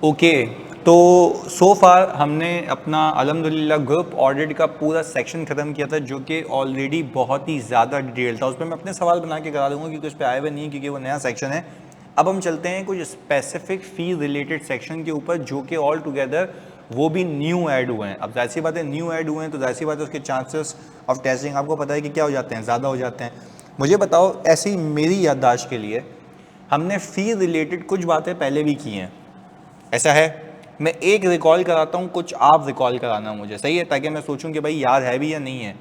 Okay, तो सो फार हमने अपना अल्हम्दुलिल्लाह ग्रुप ऑडिट का पूरा सेक्शन ख़त्म किया था, जो कि ऑलरेडी बहुत ही ज़्यादा डिटेल था। उस पर मैं अपने सवाल बना के करा दूंगा क्योंकि उस पर आए हुए नहीं है, क्योंकि वो नया सेक्शन है। अब हम चलते हैं कुछ स्पेसिफिक फी रिलेटेड सेक्शन के ऊपर, जो कि ऑल टुगेदर वो भी न्यू ऐड हुए हैं। अब जाहिर सी बात है, न्यू ऐड हुए हैं तो जाहिर सी बात है उसके चांसेस ऑफ टेस्टिंग आपको पता है कि क्या हो जाते हैं, ज़्यादा हो जाते हैं। मुझे बताओ, ऐसी मेरी याददाश्त के लिए हमने फ़ी रिलेटेड कुछ बातें पहले भी की हैं, ऐसा है? मैं एक रिकॉल कराता हूँ, कुछ आप रिकॉल कराना मुझे, सही है? ताकि मैं सोचूं कि भाई याद है भी या नहीं है।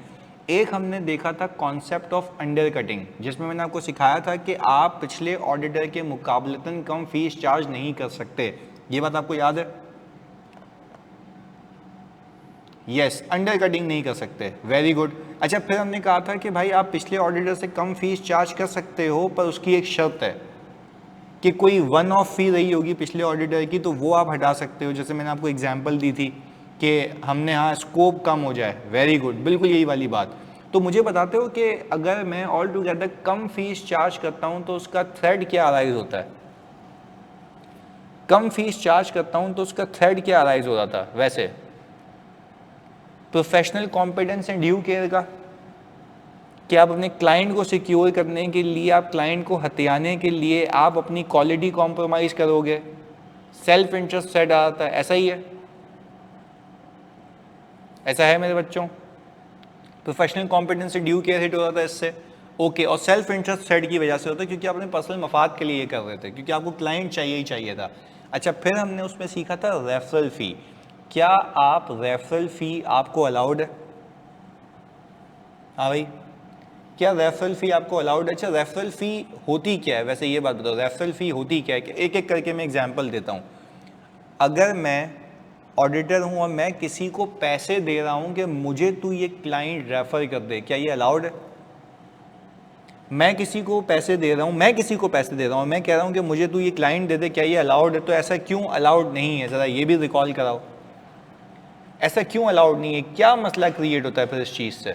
एक हमने देखा था कॉन्सेप्ट ऑफ अंडर कटिंग, जिसमें मैंने आपको सिखाया था कि आप पिछले ऑडिटर के मुकाबलतन कम फीस चार्ज नहीं कर सकते। ये बात आपको याद है? यस, अंडर कटिंग नहीं कर सकते, वेरी गुड। अच्छा, फिर हमने कहा था कि भाई आप पिछले ऑडिटर से कम फीस चार्ज कर सकते हो, पर उसकी एक शर्त है कि कोई वन ऑफ फी रही होगी पिछले ऑडिटर की, तो वो आप हटा सकते हो। जैसे मैंने आपको एग्जांपल दी थी कि हमने हाँ स्कोप कम हो जाए, वेरी गुड, बिल्कुल यही वाली बात। तो मुझे बताते हो कि अगर मैं ऑल टुगेदर कम फीस चार्ज करता हूँ तो उसका थ्रेड क्या अराइज होता है? कम फीस चार्ज करता हूँ तो उसका थ्रेड क्या अराइज हो रहा था? वैसे professional competence and due care का, कि आप अपने क्लाइंट को सिक्योर करने के लिए, आप क्लाइंट को हथियाने के लिए आप अपनी क्वालिटी कॉम्प्रोमाइज़ करोगे, सेल्फ इंटरेस्ट सेट आता है, ऐसा ही है? ऐसा है मेरे बच्चों? प्रोफेशनल कॉम्पिटेंस से ड्यू केयर हिट हो रहा था इससे, ओके। और सेल्फ इंटरेस्ट सेट की वजह से होता है क्योंकि आप अपने पर्सनल मफाद के लिए ये कर रहे थे, क्योंकि आपको क्लाइंट चाहिए ही चाहिए था। अच्छा, फिर हमने उसमें सीखा था रेफरल फ़ी। क्या आप रेफरल फ़ी आपको अलाउड है? हाँ भाई, क्या रेफरल फ़ी आपको अलाउड है? अच्छा, रेफरल फ़ी होती क्या है वैसे, ये बात बताओ, रेफरल फ़ी होती क्या है? कि एक एक करके मैं एग्जांपल देता हूँ। अगर मैं ऑडिटर हूँ और मैं किसी को पैसे दे रहा हूँ कि मुझे तू ये क्लाइंट रेफर कर दे, क्या ये अलाउड है? मैं किसी को पैसे दे रहा हूँ, मैं कह रहा हूँ कि मुझे तू ये क्लाइंट दे दे, क्या ये अलाउड है? तो ऐसा क्यों अलाउड नहीं है, ज़रा ये भी रिकॉल कराओ। ऐसा क्यों अलाउड नहीं है? क्या मसला क्रिएट होता है फिर इस चीज़ से,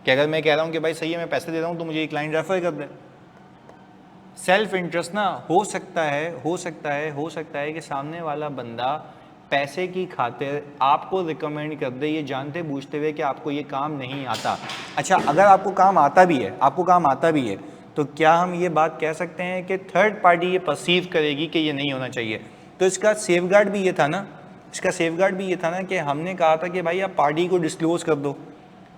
कि अगर मैं कह रहा हूँ कि भाई सही है, मैं पैसे दे रहा हूँ तो मुझे ये क्लाइंट रेफर कर दे। सेल्फ इंटरेस्ट ना, हो सकता है कि सामने वाला बंदा पैसे की खातिर आपको रिकमेंड कर दे, ये जानते बूझते हुए कि आपको ये काम नहीं आता। अच्छा, अगर आपको काम आता भी है, तो क्या हम ये बात कह सकते हैं कि थर्ड पार्टी ये परसीव करेगी कि ये नहीं होना चाहिए? तो इसका सेफगार्ड भी ये था ना, कि हमने कहा था कि भाई आप पार्टी को डिस्क्लोज कर दो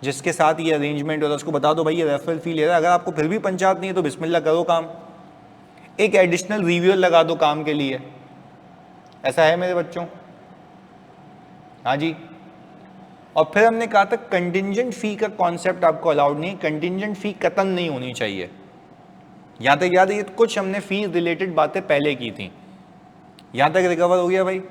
जिसके साथ ये अरेंजमेंट हो रहा है, उसको बता दो भाई ये रेफरल फी ले रहा है। अगर आपको फिर भी पंचायत नहीं है तो बिस्मिल्लाह करो काम, एक एडिशनल रिव्यूअर लगा दो काम के लिए। ऐसा है मेरे बच्चों? हाँ जी। और फिर हमने कहा था कंटिंजेंट फी का कॉन्सेप्ट आपको अलाउड नहीं, कंटिंजेंट फी कतन नहीं होनी चाहिए। यहां तक याद है? ये कुछ हमने फी रिलेटेड बातें पहले की थी, यहां तक रिकवर हो गया भाई?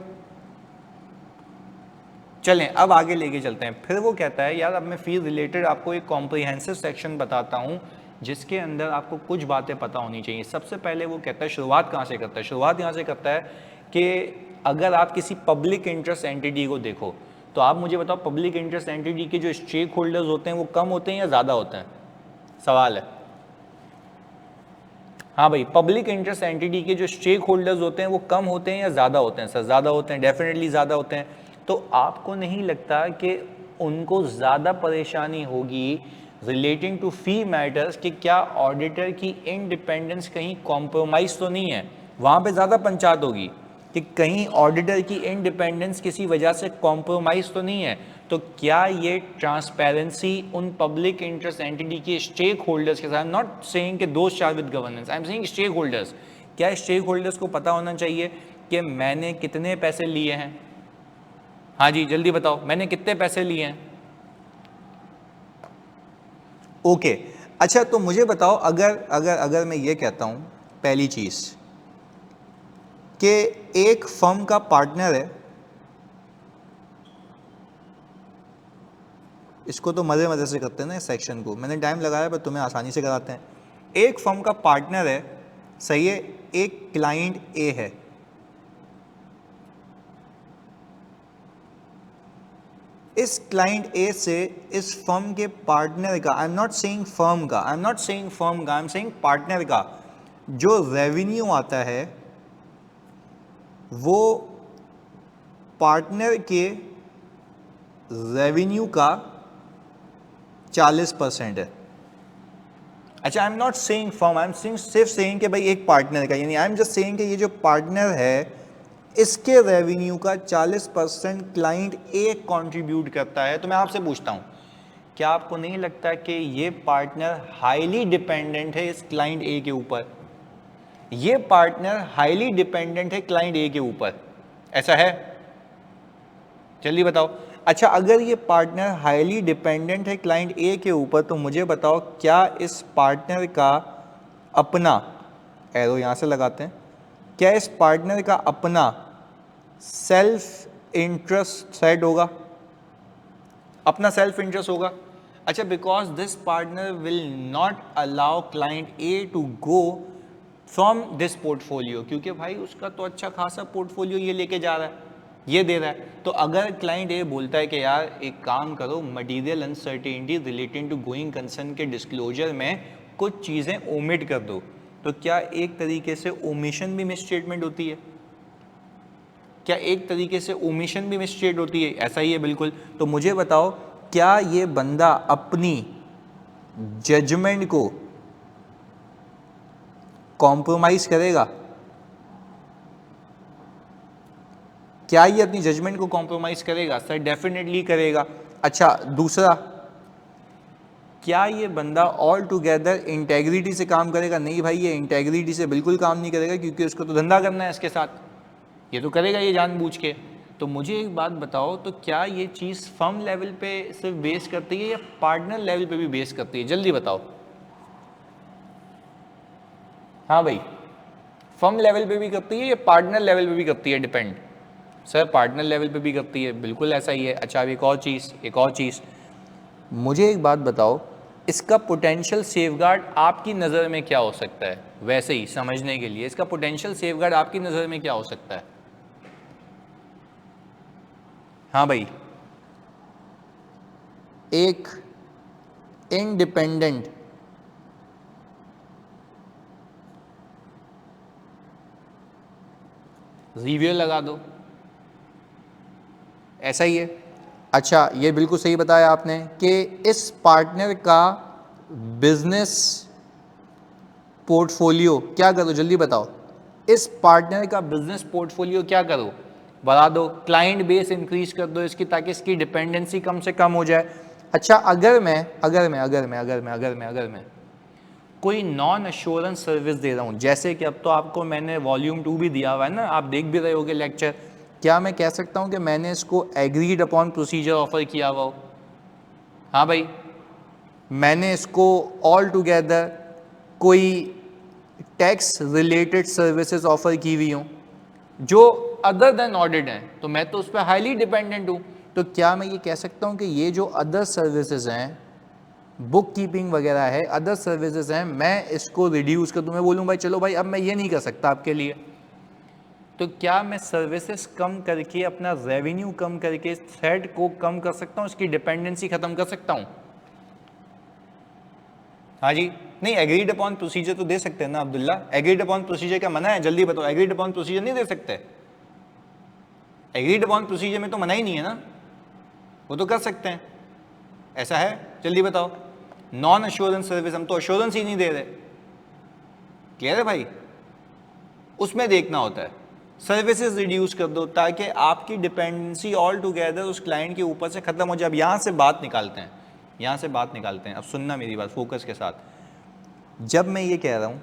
चलें अब आगे लेके चलते हैं। फिर वो कहता है यार अब मैं फी रिलेटेड आपको एक कॉम्प्रिहेंसिव सेक्शन बताता हूँ जिसके अंदर आपको कुछ बातें पता होनी चाहिए। सबसे पहले वो कहता है शुरुआत कहाँ से करता है? शुरुआत यहाँ से करता है कि अगर आप किसी पब्लिक इंटरेस्ट एंटिटी को देखो, तो आप मुझे बताओ पब्लिक इंटरेस्ट एंटिटी के जो स्टेक होल्डर्स होते हैं वो कम होते हैं या ज़्यादा होते हैं? सवाल है। हाँ भाई, पब्लिक इंटरेस्ट एंटिटी के जो स्टेक होल्डर्स होते हैं वो कम होते हैं या ज़्यादा होते हैं? सर ज़्यादा होते हैं, डेफिनेटली ज़्यादा होते हैं। तो आपको नहीं लगता कि उनको ज़्यादा परेशानी होगी रिलेटिंग टू फी मैटर्स कि क्या ऑडिटर की इंडिपेंडेंस कहीं कॉम्प्रोमाइज़ तो नहीं है? वहाँ पे ज़्यादा पंचायत होगी कि कहीं ऑडिटर की इंडिपेंडेंस किसी वजह से कॉम्प्रोमाइज़ तो नहीं है। तो क्या ये ट्रांसपेरेंसी उन पब्लिक इंटरेस्ट एंटिटी के स्टेक होल्डर्स के साथ, नॉट सेइंग कि दोस्त चार with governance, I am saying stakeholders, क्या स्टेक होल्डर्स को पता होना चाहिए कि मैंने कितने पैसे लिए हैं? हाँ जी, जल्दी बताओ, मैंने कितने पैसे लिए हैं? ओके। अच्छा, तो मुझे बताओ अगर अगर अगर मैं ये कहता हूं पहली चीज कि एक फर्म का पार्टनर है, इसको तो मज़े मज़े से करते हैं ना इस सेक्शन को, मैंने टाइम लगाया पर तुम्हें आसानी से कराते हैं। एक फर्म का पार्टनर है, सही है, एक क्लाइंट ए है। इस क्लाइंट ए से इस फर्म के पार्टनर का, I am not saying firm का, आई एम सेइंग पार्टनर का जो रेवेन्यू आता है वो पार्टनर के रेवेन्यू का 40% है। अच्छा, I am not saying firm, I am सिर्फ सेइंग कि भाई एक पार्टनर का, यानी आई एम जस्ट सेइंग कि ये जो पार्टनर है इसके रेवेन्यू का 40% क्लाइंट ए कंट्रीब्यूट करता है। तो मैं आपसे पूछता हूं, क्या आपको नहीं लगता कि ये पार्टनर हाईली डिपेंडेंट है इस क्लाइंट ए के ऊपर? ये पार्टनर हाईली डिपेंडेंट है क्लाइंट ए के ऊपर, ऐसा है? जल्दी बताओ। अच्छा, अगर ये पार्टनर हाईली डिपेंडेंट है क्लाइंट ए के ऊपर, तो मुझे बताओ क्या इस पार्टनर का अपना, एरो यहां से लगाते हैं, क्या इस पार्टनर का अपना सेल्फ इंटरेस्ट सेट होगा? अपना सेल्फ इंटरेस्ट होगा? अच्छा, because this partner will not allow client A to go from this portfolio, क्योंकि भाई उसका तो अच्छा खासा पोर्टफोलियो ये लेके जा रहा है, ये दे रहा है। तो अगर क्लाइंट ए बोलता है कि यार एक काम करो, material uncertainty related to going concern के डिस्क्लोजर में कुछ चीज़ें ओमिट कर दो, तो क्या एक तरीके से ओमिशन भी मिसस्टेटमेंट होती है? क्या एक तरीके से ओमिशन भी मिसस्टेट होती है? ऐसा ही है बिल्कुल। तो मुझे बताओ, क्या ये बंदा अपनी जजमेंट को कॉम्प्रोमाइज करेगा? क्या ये अपनी जजमेंट को कॉम्प्रोमाइज करेगा? सर डेफिनेटली करेगा। अच्छा, दूसरा, क्या ये बंदा ऑल टुगेदर इंटेग्रिटी से काम करेगा? नहीं भाई, ये इंटेग्रिटी से बिल्कुल काम नहीं करेगा, क्योंकि उसको तो धंधा करना है इसके साथ, ये तो करेगा ये जानबूझ के। तो मुझे एक बात बताओ, तो क्या ये चीज़ फर्म लेवल पे सिर्फ बेस करती है या पार्टनर लेवल पे भी बेस करती है? जल्दी बताओ। हाँ भाई, फर्म लेवल पे भी करती है या पार्टनर लेवल पे भी करती है? डिपेंड। सर पार्टनर लेवल पे भी करती है, बिल्कुल ऐसा ही है। अच्छा, अब एक और चीज़, मुझे एक बात बताओ, इसका पोटेंशियल सेफगार्ड आपकी नज़र में क्या हो सकता है? वैसे ही समझने के लिए, इसका पोटेंशियल सेफगार्ड आपकी नज़र में क्या हो सकता है? हाँ भाई, एक इंडिपेंडेंट रिव्यू लगा दो, ऐसा ही है। अच्छा, ये बिल्कुल सही बताया आपने कि इस पार्टनर का बिजनेस पोर्टफोलियो क्या करो? जल्दी बताओ, इस पार्टनर का बिजनेस पोर्टफोलियो क्या करो? बढ़ा दो, क्लाइंट बेस इंक्रीज कर दो इसकी, ताकि इसकी डिपेंडेंसी कम से कम हो जाए। अच्छा, अगर मैं कोई नॉन एश्योरेंस सर्विस दे रहा हूँ, जैसे कि अब तो आपको मैंने वॉल्यूम 2 भी दिया हुआ है ना, आप देख भी रहे होगे लेक्चर, क्या मैं कह सकता हूँ कि मैंने इसको एग्रीड अपॉन प्रोसीजर ऑफर किया हुआ हो? हाँ भाई, मैंने इसको ऑल टुगेदर कोई टैक्स रिलेटेड सर्विसेज ऑफर की हुई हूँ जो अदर देन ऑडिट हैं, तो मैं तो उस पर हाईली डिपेंडेंट हूँ। तो क्या मैं ये कह सकता हूँ कि ये जो अदर सर्विसेज हैं, बुक कीपिंग वगैरह है, अदर सर्विसेज हैं, मैं इसको रिड्यूस कर दूँ? मैं बोलूँ भाई चलो भाई अब मैं ये नहीं कर सकता आपके लिए, तो क्या मैं सर्विसेज कम करके, अपना रेवेन्यू कम करके, थ्रेट को कम कर सकता हूँ, इसकी डिपेंडेंसी खत्म कर सकता हूँ? हाँ जी, नहीं, एग्रीड अपॉन प्रोसीजर तो दे सकते हैं ना अब्दुल्ला? एग्रीड अपॉन प्रोसीजर क्या मना है? जल्दी बताओ, एग्रीड अपॉन प्रोसीजर नहीं दे सकते? एग्रीड अपॉन प्रोसीजर में तो मना ही नहीं है ना, वो तो कर सकते हैं, ऐसा है? जल्दी बताओ। नॉन एश्योरेंस सर्विस, हम तो एश्योरेंस ही नहीं दे रहे, क्लियर है भाई? उसमें देखना होता है, सर्विसेज रिड्यूस कर दो ताकि आपकी डिपेंडेंसी ऑल टुगेदर उस क्लाइंट के ऊपर से खत्म हो जाए। अब यहाँ से बात निकालते हैं, यहाँ से बात निकालते हैं। अब सुनना मेरी बात फोकस के साथ। जब मैं ये कह रहा हूँ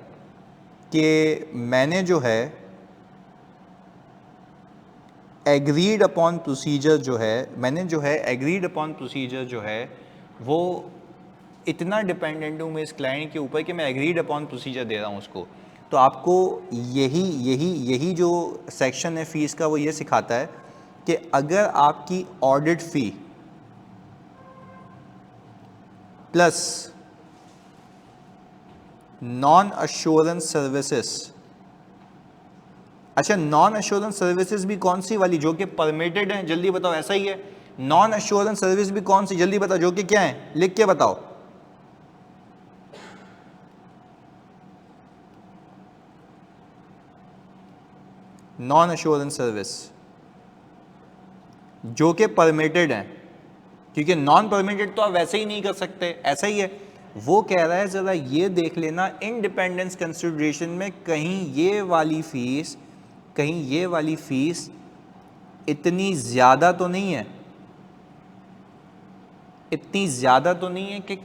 कि मैंने जो है एग्रीड अपॉन प्रोसीजर जो है, मैंने जो है एग्रीड अपॉन प्रोसीजर जो है वो इतना डिपेंडेंट हूँ मैं इस क्लाइंट के ऊपर कि मैं एग्रीड अपॉन प्रोसीजर दे रहा हूँ उसको, तो आपको यही जो सेक्शन है फीस का वो ये सिखाता है कि अगर आपकी ऑडिट फी प्लस नॉन अश्योरेंस सर्विसेज, अच्छा नॉन अश्योरेंस सर्विसेज भी कौन सी वाली जो कि परमिटेड है? जल्दी बताओ, ऐसा ही है? नॉन अश्योरेंस सर्विस भी कौन सी? जल्दी बताओ, जो कि क्या है, लिख के बताओ। नॉन अश्योरेंस सर्विस जो कि परमिटेड हैं, क्योंकि नॉन परमिटेड तो आप वैसे ही नहीं कर सकते, ऐसा ही है। वो कह रहा है ज़रा ये देख लेना इंडिपेंडेंस कंसिडरेशन में कहीं ये वाली फ़ीस इतनी ज़्यादा तो नहीं है, इतनी ज़्यादा तो नहीं है कि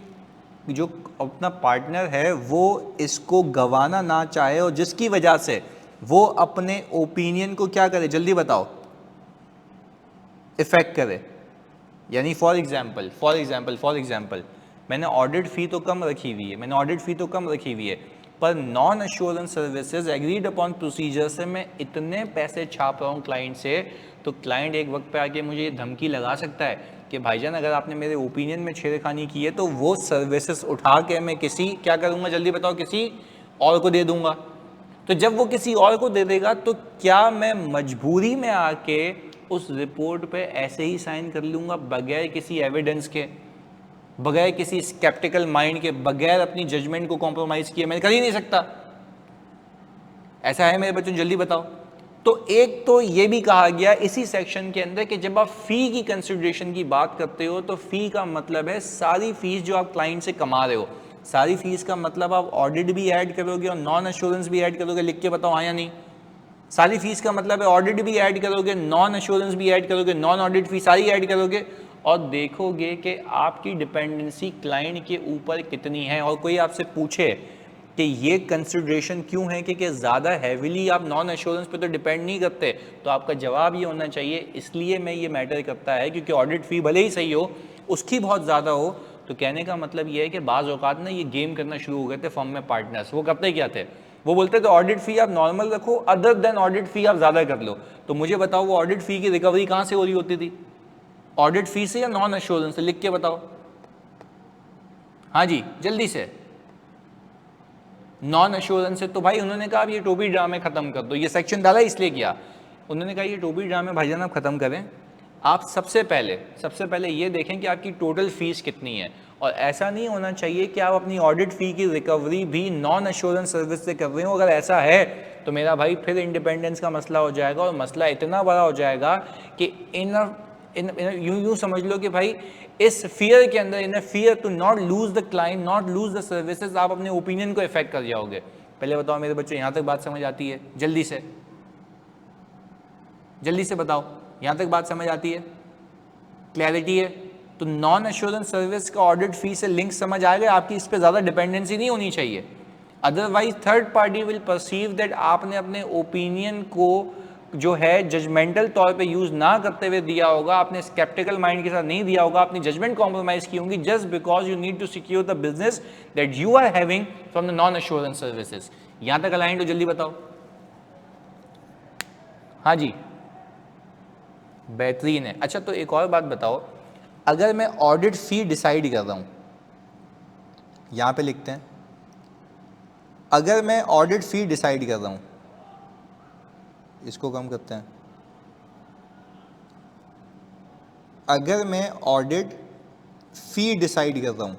जो अपना पार्टनर है वो इसको गंवाना ना चाहे और जिसकी वजह से वो अपने ओपिनियन को क्या करे, जल्दी बताओ, इफेक्ट करे। यानी फॉर एग्जाम्पल मैंने ऑडिट फ़ी तो कम रखी हुई है, पर non assurance services agreed upon procedure से मैं इतने पैसे छाप रहा हूँ क्लाइंट से, तो क्लाइंट एक वक्त पे आके मुझे ये धमकी लगा सकता है कि भाईजान अगर आपने मेरे ओपिनियन में छेड़खानी की है तो वो सर्विसेज उठा के मैं क्या करूँगा, जल्दी बताओ, किसी और को दे दूँगा। तो जब वो किसी और को दे देगा तो क्या मैं मजबूरी में आके उस रिपोर्ट पे ऐसे ही साइन कर लूँगा बगैर किसी एविडेंस के, बगैर किसी स्केप्टिकल माइंड के, बगैर अपनी जजमेंट को कॉम्प्रोमाइज़ किए? मैं कर ही नहीं सकता। ऐसा है मेरे बच्चों, जल्दी बताओ। तो एक तो ये भी कहा गया इसी सेक्शन के अंदर कि जब आप फ़ी की कंसिडरेशन की बात करते हो तो फ़ी का मतलब है सारी फीस जो आप क्लाइंट से कमा रहे हो। सारी फीस का मतलब आप ऑडिट भी ऐड करोगे और नॉन एश्योरेंस भी ऐड करोगे, लिख के बताओ हाँ या नहीं। सारी फीस का मतलब है ऑडिट भी ऐड करोगे, नॉन एश्योरेंस भी ऐड करोगे, नॉन ऑडिट फी सारी ऐड करोगे, और देखोगे कि आपकी डिपेंडेंसी क्लाइंट के ऊपर कितनी है। और कोई आपसे पूछे कि ये कंसिडरेशन क्यों है कि ज़्यादा हैविली आप नॉन एश्योरेंस पे तो डिपेंड नहीं करते, तो आपका जवाब ये होना चाहिए इसलिए मैं ये मैटर करता है क्योंकि ऑडिट फ़ी भले ही सही हो, उसकी बहुत ज़्यादा हो। तो कहने का मतलब ये है कि बाज़ औक़ात ना ये गेम करना शुरू हो गए थे फर्म में पार्टनर्स। वो करते क्या थे, वो बोलते थे ऑडिट फ़ी आप नॉर्मल रखो, अदर देन ऑडिट फ़ी आप ज़्यादा कर लो। तो मुझे बताओ वो ऑडिट फ़ी की रिकवरी कहाँ से हो रही होती थी, ऑडिट फ़ी से या नॉन एश्योरेंस से? लिख के बताओ। हाँ जी जल्दी से। नॉन एश्योरेंस से। तो भाई उन्होंने कहा अब ये टोपी ड्रामे ख़त्म कर दो, ये सेक्शन डाला इसलिए किया, उन्होंने कहा ये टोपी ड्रामे भाईजान आप ख़त्म करें, आप सबसे पहले ये देखें कि आपकी टोटल फीस कितनी है। और ऐसा नहीं होना चाहिए कि आप अपनी ऑडिट फ़ी की रिकवरी भी नॉन एश्योरेंस सर्विस से कर रहे हो। अगर ऐसा है तो मेरा भाई फिर इंडिपेंडेंस का मसला हो जाएगा, और मसला इतना बड़ा हो जाएगा कि यूँ समझ लो कि भाई इस फियर के अंदर, in fear to not lose the client, not lose the services, आप अपने ओपिनियन को इफेक्ट कर जाओगे। पहले बताओ मेरे बच्चों, यहाँ तक बात समझ आती है? जल्दी से बताओ, यहाँ तक बात समझ आती है, क्लैरिटी है? तो नॉन एश्योरेंस सर्विस का ऑडिट फी से लिंक समझ आ गया, आपकी इस पर ज़्यादा डिपेंडेंसी नहीं होनी चाहिए। Otherwise third party will perceive that आपने अपने ओपिनियन को जो है जजमेंटल तौर पे यूज़ ना करते हुए दिया होगा, आपने स्केप्टिकल माइंड के साथ नहीं दिया होगा, अपनी जजमेंट कॉम्प्रोमाइज़ की होंगी just because you need to secure the business that you are having from the non assurance services. यहाँ तक अलाइंड हो? जल्दी बताओ। हाँ जी बेहतरीन है। अच्छा तो एक और बात बताओ, अगर मैं ऑडिट फ़ी डिसाइड कर रहा हूँ, यहाँ पे लिखते हैं, अगर मैं ऑडिट फ़ी डिसाइड कर रहा हूँ, इसको कम करते हैं, अगर मैं ऑडिट फ़ी डिसाइड कर रहा हूँ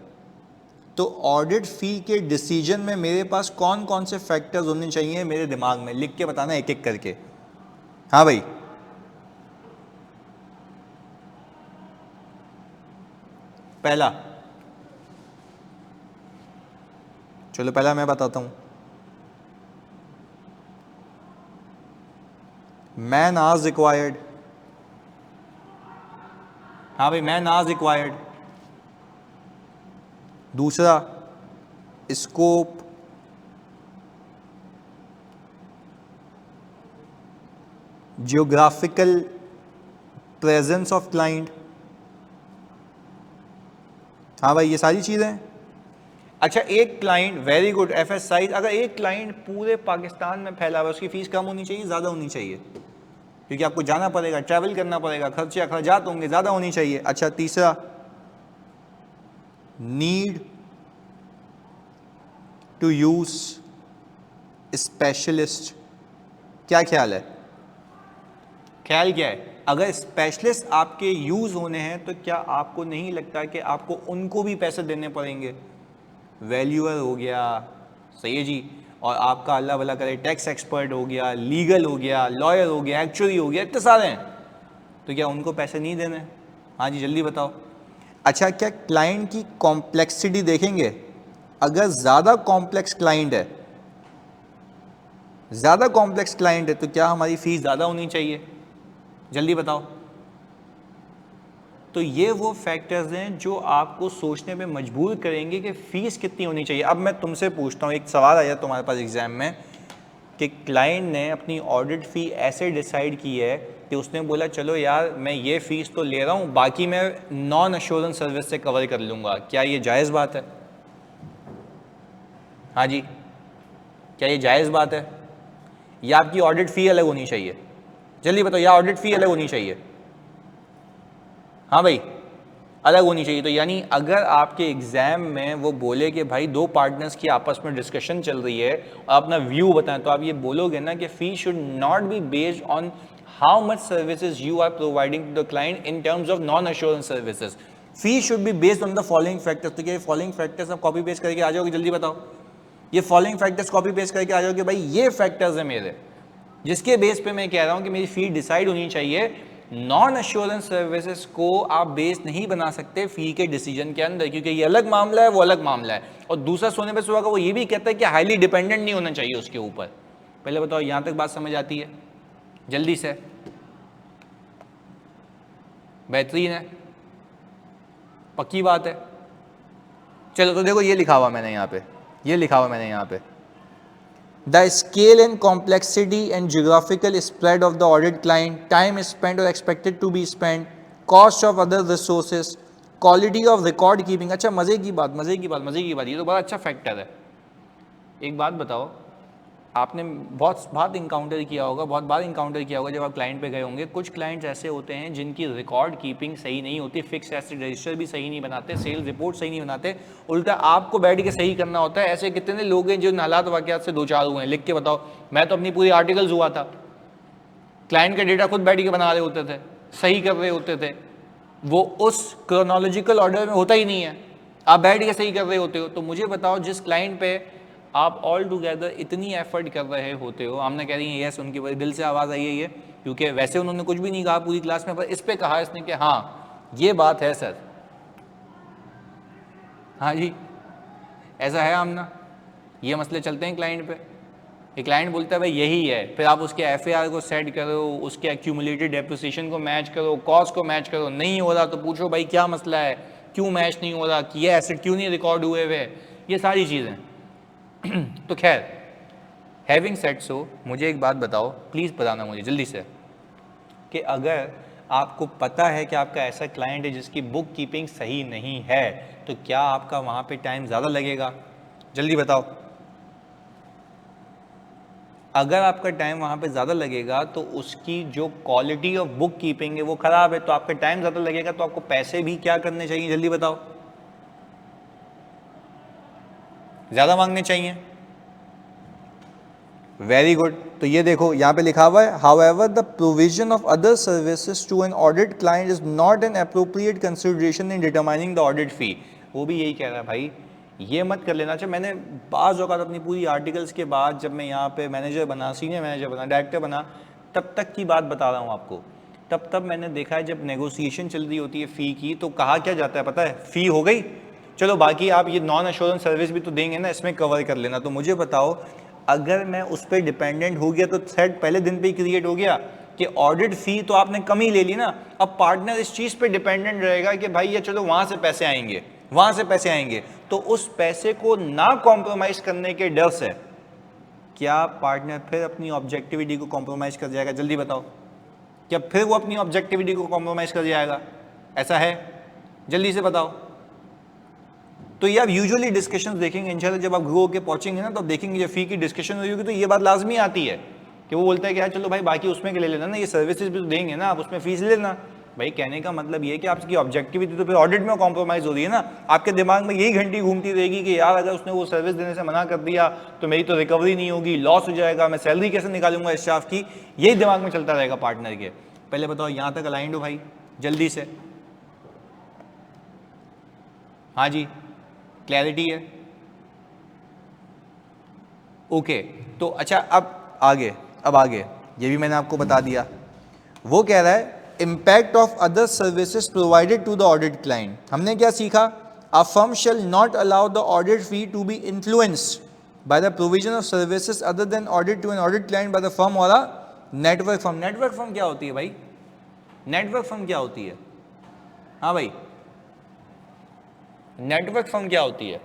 तो ऑडिट फ़ी के डिसीजन में मेरे पास कौन कौन से फैक्टर्स होने चाहिए मेरे दिमाग में, लिख के बताना एक एक करके। हाँ भाई पहला, चलो पहला मैं बताता हूँ, मैन आवर्स रिक्वायर्ड। हाँ भाई मैन आवर्स रिक्वायर्ड। दूसरा scope, geographical presence of client. हाँ भाई ये सारी चीज़ें। अच्छा एक client, very good, FS size, अगर एक क्लाइंट पूरे पाकिस्तान में फैला हुआ है, उसकी फ़ीस कम होनी चाहिए, ज़्यादा होनी चाहिए? क्योंकि आपको जाना पड़ेगा, ट्रैवल करना पड़ेगा, खर्चे अखराजात होंगे, ज़्यादा होनी चाहिए। अच्छा तीसरा नीड टू यूज स्पेशलिस्ट। क्या ख्याल है, ख्याल क्या है? अगर स्पेशलिस्ट आपके यूज़ होने हैं तो क्या आपको नहीं लगता कि आपको उनको भी पैसे देने पड़ेंगे? वैल्यूअर हो गया, सही है जी, और आपका अल्लाह भला करे टैक्स एक्सपर्ट हो गया, लीगल हो गया, लॉयर हो गया, एक्चुअली हो गया, इतने सारे हैं। तो क्या उनको पैसे नहीं देने? हाँ जी जल्दी बताओ। अच्छा क्या क्लाइंट की कॉम्प्लेक्सिटी देखेंगे? अगर ज़्यादा कॉम्प्लेक्स क्लाइंट है, ज़्यादा कॉम्प्लेक्स क्लाइंट है तो क्या हमारी फीस ज़्यादा होनी चाहिए? जल्दी बताओ। तो ये वो फैक्टर्स हैं जो आपको सोचने पे मजबूर करेंगे कि फ़ीस कितनी होनी चाहिए। अब मैं तुमसे पूछता हूँ, एक सवाल आया तुम्हारे पास एग्ज़ाम में कि क्लाइंट ने अपनी ऑडिट फ़ी ऐसे डिसाइड की है कि उसने बोला चलो यार मैं ये फ़ीस तो ले रहा हूँ, बाकी मैं नॉन एश्योरेंस सर्विस से कवर कर लूँगा। क्या ये जायज़ बात है? हाँ जी, क्या ये जायज़ बात है? या आपकी ऑडिट फ़ी अलग होनी चाहिए? जल्दी बताओ, या ऑडिट फ़ी अलग होनी चाहिए? हाँ भाई अलग होनी चाहिए। तो यानी अगर आपके एग्जाम में वो बोले कि भाई दो पार्टनर्स की आपस में डिस्कशन चल रही है और अपना व्यू बताएं, तो आप ये बोलोगे ना कि fee should not be based on how much services you are providing to the client in terms of non assurance services. Fee should be based on the following factors. तो क्या ये फॉलोइंग फैक्टर्स आप copy paste करके आ जाओगे? जल्दी बताओ। ये फॉलोइंग फैक्टर्स कॉपी पेस्ट करके आ जाओगे, भाई ये फैक्टर्स है मेरे, जिसके बेस पे मैं कह रहा हूं कि मेरी फी डिसाइड होनी चाहिए। नॉन एश्योरेंस सर्विसेज को आप बेस नहीं बना सकते फी के डिसीजन के अंदर, क्योंकि ये अलग मामला है, वो अलग मामला है। और दूसरा सोने पे सुहागा वो ये भी कहता है कि हाईली डिपेंडेंट नहीं होना चाहिए उसके ऊपर। पहले बताओ यहां तक बात समझ आती है? जल्दी से। बेहतरीन है, पक्की बात है। चलो तो देखो ये लिखा हुआ मैंने यहाँ पे, ये लिखा हुआ मैंने यहाँ पे, The scale and complexity and geographical spread of the audit client, time spent or expected to be spent, cost of other resources, quality of record keeping। अच्छा मज़े की बात, ये तो बड़ा अच्छा फैक्टर है। एक बात बताओ, आपने बहुत इनकाउंटर किया होगा, बहुत बार इनकाउंटर किया होगा जब आप क्लाइंट पे गए होंगे। कुछ क्लाइंट्स ऐसे होते हैं जिनकी रिकॉर्ड कीपिंग सही नहीं होती, फिक्स एसेट रजिस्टर भी सही नहीं बनाते, सेल्स रिपोर्ट सही नहीं बनाते, उल्टा आपको बैठ के सही करना होता है। ऐसे कितने लोग हैं जिन हालात वाक़यात से दो चार हुए हैं? लिख के बताओ। मैं तो अपनी पूरी आर्टिकल्स हुआ था, क्लाइंट का डेटा खुद बैठ के बना रहे होते थे, सही कर रहे होते थे, वो उस क्रोनोलॉजिकल ऑर्डर में होता ही नहीं है, आप बैठ के सही कर रहे होते हो। तो मुझे बताओ जिस क्लाइंट पे आप ऑल टुगेदर इतनी एफर्ट कर रहे होते हो, हमने कह रही है यस, उनकी बड़ी दिल से आवाज़ आई है ये, क्योंकि वैसे उन्होंने कुछ भी नहीं कहा पूरी क्लास में, पर इस पे कहा इसने कि हाँ ये बात है सर। हाँ जी ऐसा है आमना, ये मसले चलते हैं क्लाइंट पे। एक क्लाइंट बोलता है भाई यही है, फिर आप उसके एफएआर को सेट करो, उसके एक्यूमुलेटेड डेप्रिसिएशन को मैच करो, कॉस्ट को मैच करो, नहीं हो रहा तो पूछो भाई क्या मसला है, क्यों मैच नहीं हो रहा, कि ये एसेट क्यों नहीं रिकॉर्ड हुए हुए, ये सारी चीज़ें। तो खैर हैविंग सेड सो, मुझे एक बात बताओ प्लीज़, बताना मुझे जल्दी से, कि अगर आपको पता है कि आपका ऐसा क्लाइंट है जिसकी बुक कीपिंग सही नहीं है, तो क्या आपका वहाँ पे टाइम ज़्यादा लगेगा? जल्दी बताओ। अगर आपका टाइम वहाँ पे ज़्यादा लगेगा तो उसकी जो क्वालिटी ऑफ बुक कीपिंग है वो ख़राब है, तो आपका टाइम ज़्यादा लगेगा, तो आपको पैसे भी क्या करने चाहिए? जल्दी बताओ। ज़्यादा मांगने चाहिए। Very good. तो ये देखो यहाँ पे लिखा हुआ है, however the provision of other services to an audit client is not an appropriate consideration in determining the audit fee. वो भी यही कह रहा है भाई, ये मत कर लेना चाहिए। मैंने बाज़ औक़ात अपनी पूरी आर्टिकल्स के बाद जब मैं यहाँ पे मैनेजर बना, सीनियर मैनेजर बना, डायरेक्टर बना, तब तक की बात बता रहा हूँ आपको, तब मैंने देखा है जब नेगोशिएशन चल रही होती है फ़ी की, तो कहा क्या जाता है पता है? फ़ी हो गई, चलो बाकी आप ये नॉन एश्योरेंस सर्विस भी तो देंगे ना, इसमें कवर कर लेना। तो मुझे बताओ अगर मैं उस पर डिपेंडेंट हो गया तो थ्रेड पहले दिन पे ही क्रिएट हो गया कि ऑडिट फ़ी तो आपने कम ही ले ली ना, अब पार्टनर इस चीज़ पे डिपेंडेंट रहेगा कि भाई ये चलो वहाँ से पैसे आएंगे, वहाँ से पैसे आएंगे, तो उस पैसे को ना कॉम्प्रोमाइज़ करने के डर से क्या पार्टनर फिर अपनी ऑब्जेक्टिविटी को कॉम्प्रोमाइज़ कर जाएगा? जल्दी बताओ, क्या फिर वो अपनी ऑब्जेक्टिविटी को कॉम्प्रोमाइज़ कर जाएगा? ऐसा है? जल्दी से बताओ। तो ये आप यूजुअली डिस्कशंस देखेंगे इंशाल्लाह, जब आप ग्रो के पहुंचेंगे ना तो देखेंगे जब फ़ी की डिस्कशन हुई होगी तो ये बात लाजमी आती है कि वो बोलता है कि यार चलो भाई बाकी उसमें के ले लेना ना, ये सर्विसेज भी तो देंगे ना, आप उसमें फीस लेना। भाई कहने का मतलब ये है कि आपकी ऑब्जेक्टिविटी तो फिर ऑडिट में कॉम्प्रोमाइज़ हो रही है ना। आपके दिमाग में यही घंटी घूमती रहेगी कि यार अगर उसने वो सर्विस देने से मना कर दिया तो मेरी तो रिकवरी नहीं होगी, लॉस हो जाएगा, मैं सैलरी कैसे निकालूंगा इस स्टाफ की, यही दिमाग में चलता रहेगा पार्टनर के। पहले बताओ यहाँ तक अलाइंड हो भाई? जल्दी से। हाँ जी क्लैरिटी है? ओके तो अच्छा अब आगे ये भी मैंने आपको बता दिया। वो कह रहा है impact of other services provided to the audit client, हमने क्या सीखा? A firm shall not allow the audit fee to be influenced by the provision of services other than audit to an audit client by the firm or a network firm. Network firm क्या होती है भाई? Network firm क्या होती है? हाँ भाई, network firm क्या होती है?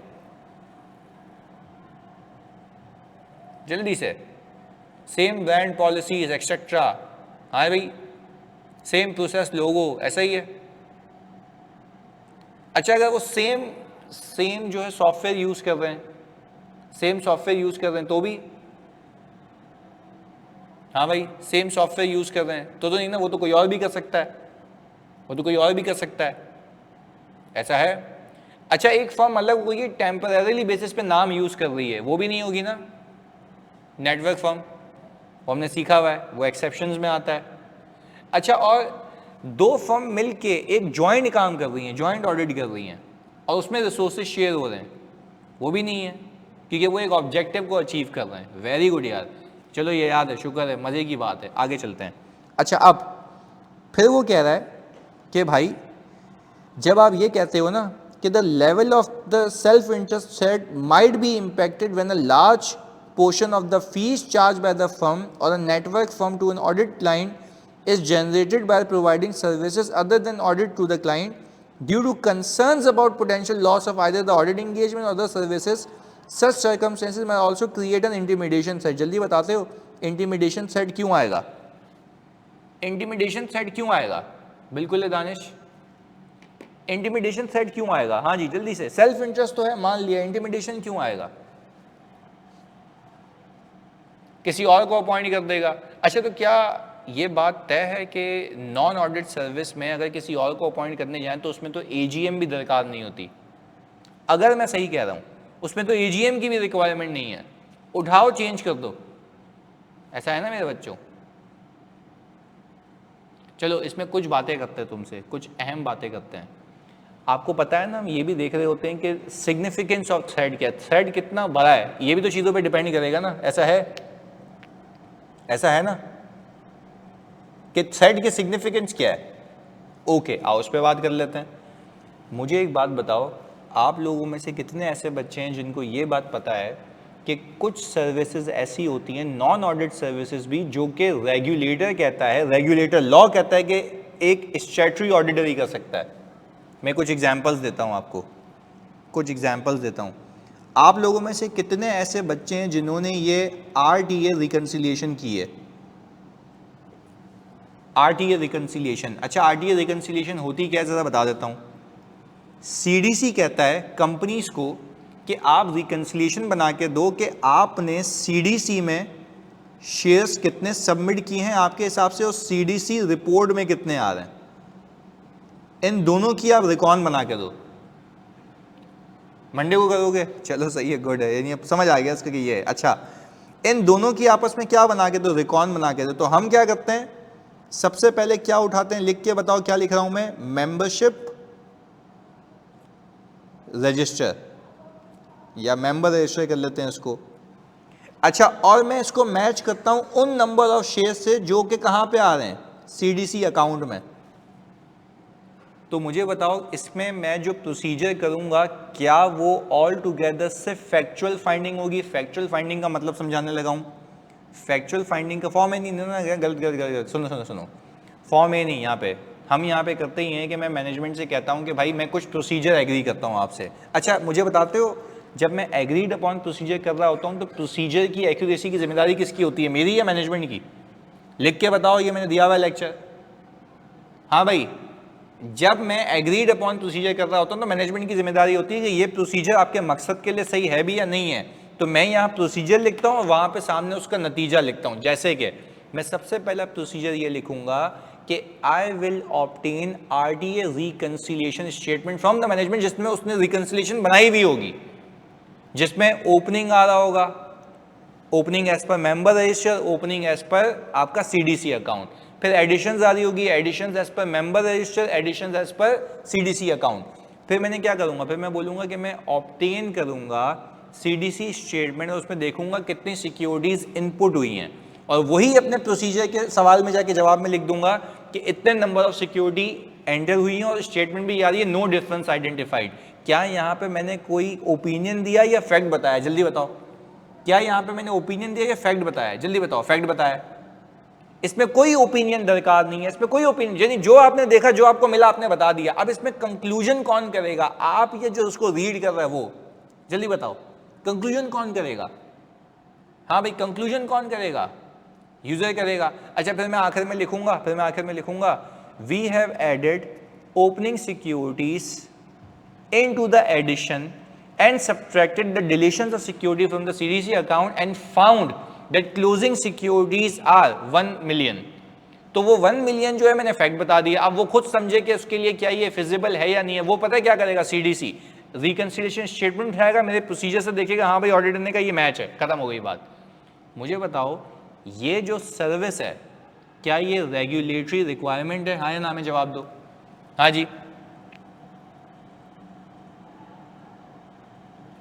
जल्दी से, सेम ब्रांड पॉलिसीज एक्सेट्रा, हाँ भाई, सेम प्रोसेस लोगो, ऐसा ही है। अच्छा, अगर वो सेम जो है सॉफ्टवेयर यूज कर रहे हैं, सेम सॉफ्टवेयर यूज कर रहे हैं तो भी, हाँ भाई, सेम सॉफ्टवेयर यूज कर रहे हैं तो नहीं ना, वो तो कोई और भी कर सकता है, वो तो कोई और भी कर सकता है, ऐसा है। अच्छा, एक फर्म अलग होगी, टेम्परेरी बेसिस पे नाम यूज कर रही है, वो भी नहीं होगी ना नेटवर्क फर्म, वो हमने सीखा हुआ है, वो एक्सेप्शंस में आता है। अच्छा, और दो फर्म मिलके एक जॉइंट काम कर रही हैं, जॉइंट ऑडिट कर रही हैं और उसमें रिसोर्सेज शेयर हो रहे हैं, वो भी नहीं है, क्योंकि वो एक ऑब्जेक्टिव को अचीव कर रहे हैं। वेरी गुड यार, चलो ये याद है, शुक्र है, मज़े की बात है, आगे चलते हैं। अच्छा, अब फिर वो कह रहा है कि भाई जब आप ये कहते हो ना कि the level of the self interest set might be impacted when a large portion of the fees charged by the firm or a network firm to an audit client is generated by providing services other than audit to the client due to concerns about potential loss of either the audit engagement or the services. Such circumstances may also create an intimidation set. जल्दी बताते हो intimidation set क्यों आएगा? intimidation set क्यों आएगा? बिल्कुल है Danish, intimidation set क्यों आएगा? हाँ जी, जल्दी से, सेल्फ इंटरेस्ट तो है मान लिया, intimidation क्यों आएगा? किसी और को अपॉइंट कर देगा। अच्छा, तो क्या ये बात तय है कि नॉन ऑडिट सर्विस में अगर किसी और को अपॉइंट करने जाएं तो उसमें तो एजीएम भी दरकार नहीं होती? अगर मैं सही कह रहा हूं, उसमें तो एजीएम की भी रिक्वायरमेंट नहीं है, उठाओ चेंज कर दो, ऐसा है ना मेरे बच्चों? चलो, इसमें कुछ बातें करते हैं तुमसे, कुछ अहम बातें करते हैं। आपको पता है ना, हम ये भी देख रहे होते हैं कि सिग्निफिकेंस ऑफ थ्रेड क्या है, थ्रेड कितना बड़ा है, ये भी तो चीज़ों पे डिपेंड करेगा ना, ऐसा है? ऐसा है ना कि थ्रेड की सिग्निफिकेंस क्या है? ओके, आओ उस पर बात कर लेते हैं। मुझे एक बात बताओ, आप लोगों में से कितने ऐसे बच्चे हैं जिनको ये बात पता है कि कुछ सर्विसेज ऐसी होती हैं, नॉन ऑडिट सर्विसेज भी, जो कि रेगुलेटर कहता है, रेगुलेटर लॉ कहता है कि एक स्टैट्यूटरी ऑडिटर ही कर सकता है। मैं कुछ एग्जांपल्स देता हूँ आपको, कुछ एग्जांपल्स देता हूँ। आप लोगों में से कितने ऐसे बच्चे हैं जिन्होंने ये आरटीए रिकंसिलिएशन की है? आरटीए रिकंसिलिएशन, अच्छा, आरटीए रिकंसिलिएशन होती क्या है ज़रा बता देता हूँ। सीडीसी कहता है कंपनीज को कि आप रिकंसिलिएशन बना के दो कि आपने सीडीसी में शेयर्स कितने सबमिट किए हैं आपके हिसाब से और सीडीसी रिपोर्ट में कितने आ रहे हैं, इन दोनों की आप रिकॉर्ड बना के दो। मंडे को करोगे? चलो सही है, गुड है, यानी अब समझ आ गया इसका कि ये है। अच्छा, इन दोनों की आपस में क्या बना के दो? रिकॉर्ड बना के दो। तो हम क्या करते हैं, सबसे पहले क्या उठाते हैं, लिख के बताओ क्या लिख रहा हूं मैं, मेंबरशिप रजिस्टर या मेंबर रजिस्टर कर लेते हैं इसको। अच्छा, और मैं इसको मैच करता हूं उन नंबर ऑफ शेयर से जो कि कहां पे आ रहे हैं, सीडीसी अकाउंट में। तो मुझे बताओ, इसमें मैं जो प्रोसीजर करूंगा क्या वो ऑल टुगेदर सिर्फ फैक्चुअल फाइंडिंग होगी? फैक्चुअल फाइंडिंग का मतलब समझाने लगा हूं। फैक्चुअल फाइंडिंग का फॉर्म है नहीं ना, गलत, सुनो, फॉर्म है नहीं। यहाँ पे हम यहाँ पे करते ही हैं कि मैं मैनेजमेंट से कहता हूँ कि भाई मैं कुछ प्रोसीजर एग्री करता हूँ आपसे। अच्छा, मुझे बताते हो, जब मैं एग्रीड अपॉन प्रोसीजर कर रहा होता हूँ तो प्रोसीजर की एक्यूरेसी की जिम्मेदारी किसकी होती है, मेरी या मैनेजमेंट की? लिख के बताओ, ये मैंने दिया हुआ है लेक्चर। हाँ भाई, जब मैं एग्रीड अपॉन प्रोसीजर कर रहा होता हूँ तो मैनेजमेंट की जिम्मेदारी होती है कि ये प्रोसीजर आपके मकसद के लिए सही है भी या नहीं है। तो मैं यहाँ प्रोसीजर लिखता हूँ और वहाँ पे सामने उसका नतीजा लिखता हूँ। जैसे कि मैं सबसे पहला प्रोसीजर ये लिखूंगा कि I will obtain RTA reconciliation statement from the management, जिसमें उसने रिकंसिलिएशन बनाई हुई होगी, जिसमें ओपनिंग आ रहा होगा, opening as per member register, opening as per आपका सीडीसी अकाउंट, फिर एडिशंस आ रही होगी, additions as per member register, additions as per CDC account. फिर मैंने क्या करूंगा, फिर मैं बोलूंगा कि मैं ऑब्टेन करूंगा सीडीसी स्टेटमेंट और उसमें देखूंगा कितनी सिक्योरिटीज इनपुट हुई हैं और वही अपने प्रोसीजर के सवाल में जाके जवाब में लिख दूंगा कि इतने नंबर ऑफ सिक्योरिटी एंटर हुई हैं और स्टेटमेंट भी आ रही है नो डिफरेंस आइडेंटिफाइड। क्या यहाँ पे मैंने कोई ओपिनियन दिया या फैक्ट बताया? जल्दी बताओ, क्या यहाँ पे मैंने ओपिनियन दिया या फैक्ट बताया? जल्दी बताओ, फैक्ट बताया। इसमें कोई ओपिनियन दरकार नहीं है, इसमें कोई ओपिनियन, यानी जो आपने देखा, जो आपको मिला, आपने बता दिया। अब इसमें कंक्लूजन कौन करेगा? आप ये जो उसको रीड कर रहे हैं वो, जल्दी बताओ, कंक्लूजन कौन करेगा? हाँ भाई, कंक्लूजन कौन करेगा? यूजर करेगा। अच्छा, फिर मैं आखिर में लिखूंगा we have added opening securities into the addition and subtracted the deletions of security from the CDC account and found that closing securities are 1 million। तो वो 1 मिलियन जो है मैंने फैक्ट बता दिया। अब वो खुद समझे कि उसके लिए क्या ये फिजिबल है या नहीं है। वो पता है क्या करेगा? CDC रिकंसिलिएशन स्टेटमेंट उठाएगा, मेरे प्रोसीजर से देखेगा, हाँ भाई ऑडिटर ने कहा ये मैच है, खत्म हो गई बात। मुझे बताओ, ये जो सर्विस है क्या ये रेगुलेटरी रिक्वायरमेंट है? हाँ या ना में जवाब दो। हाँ जी।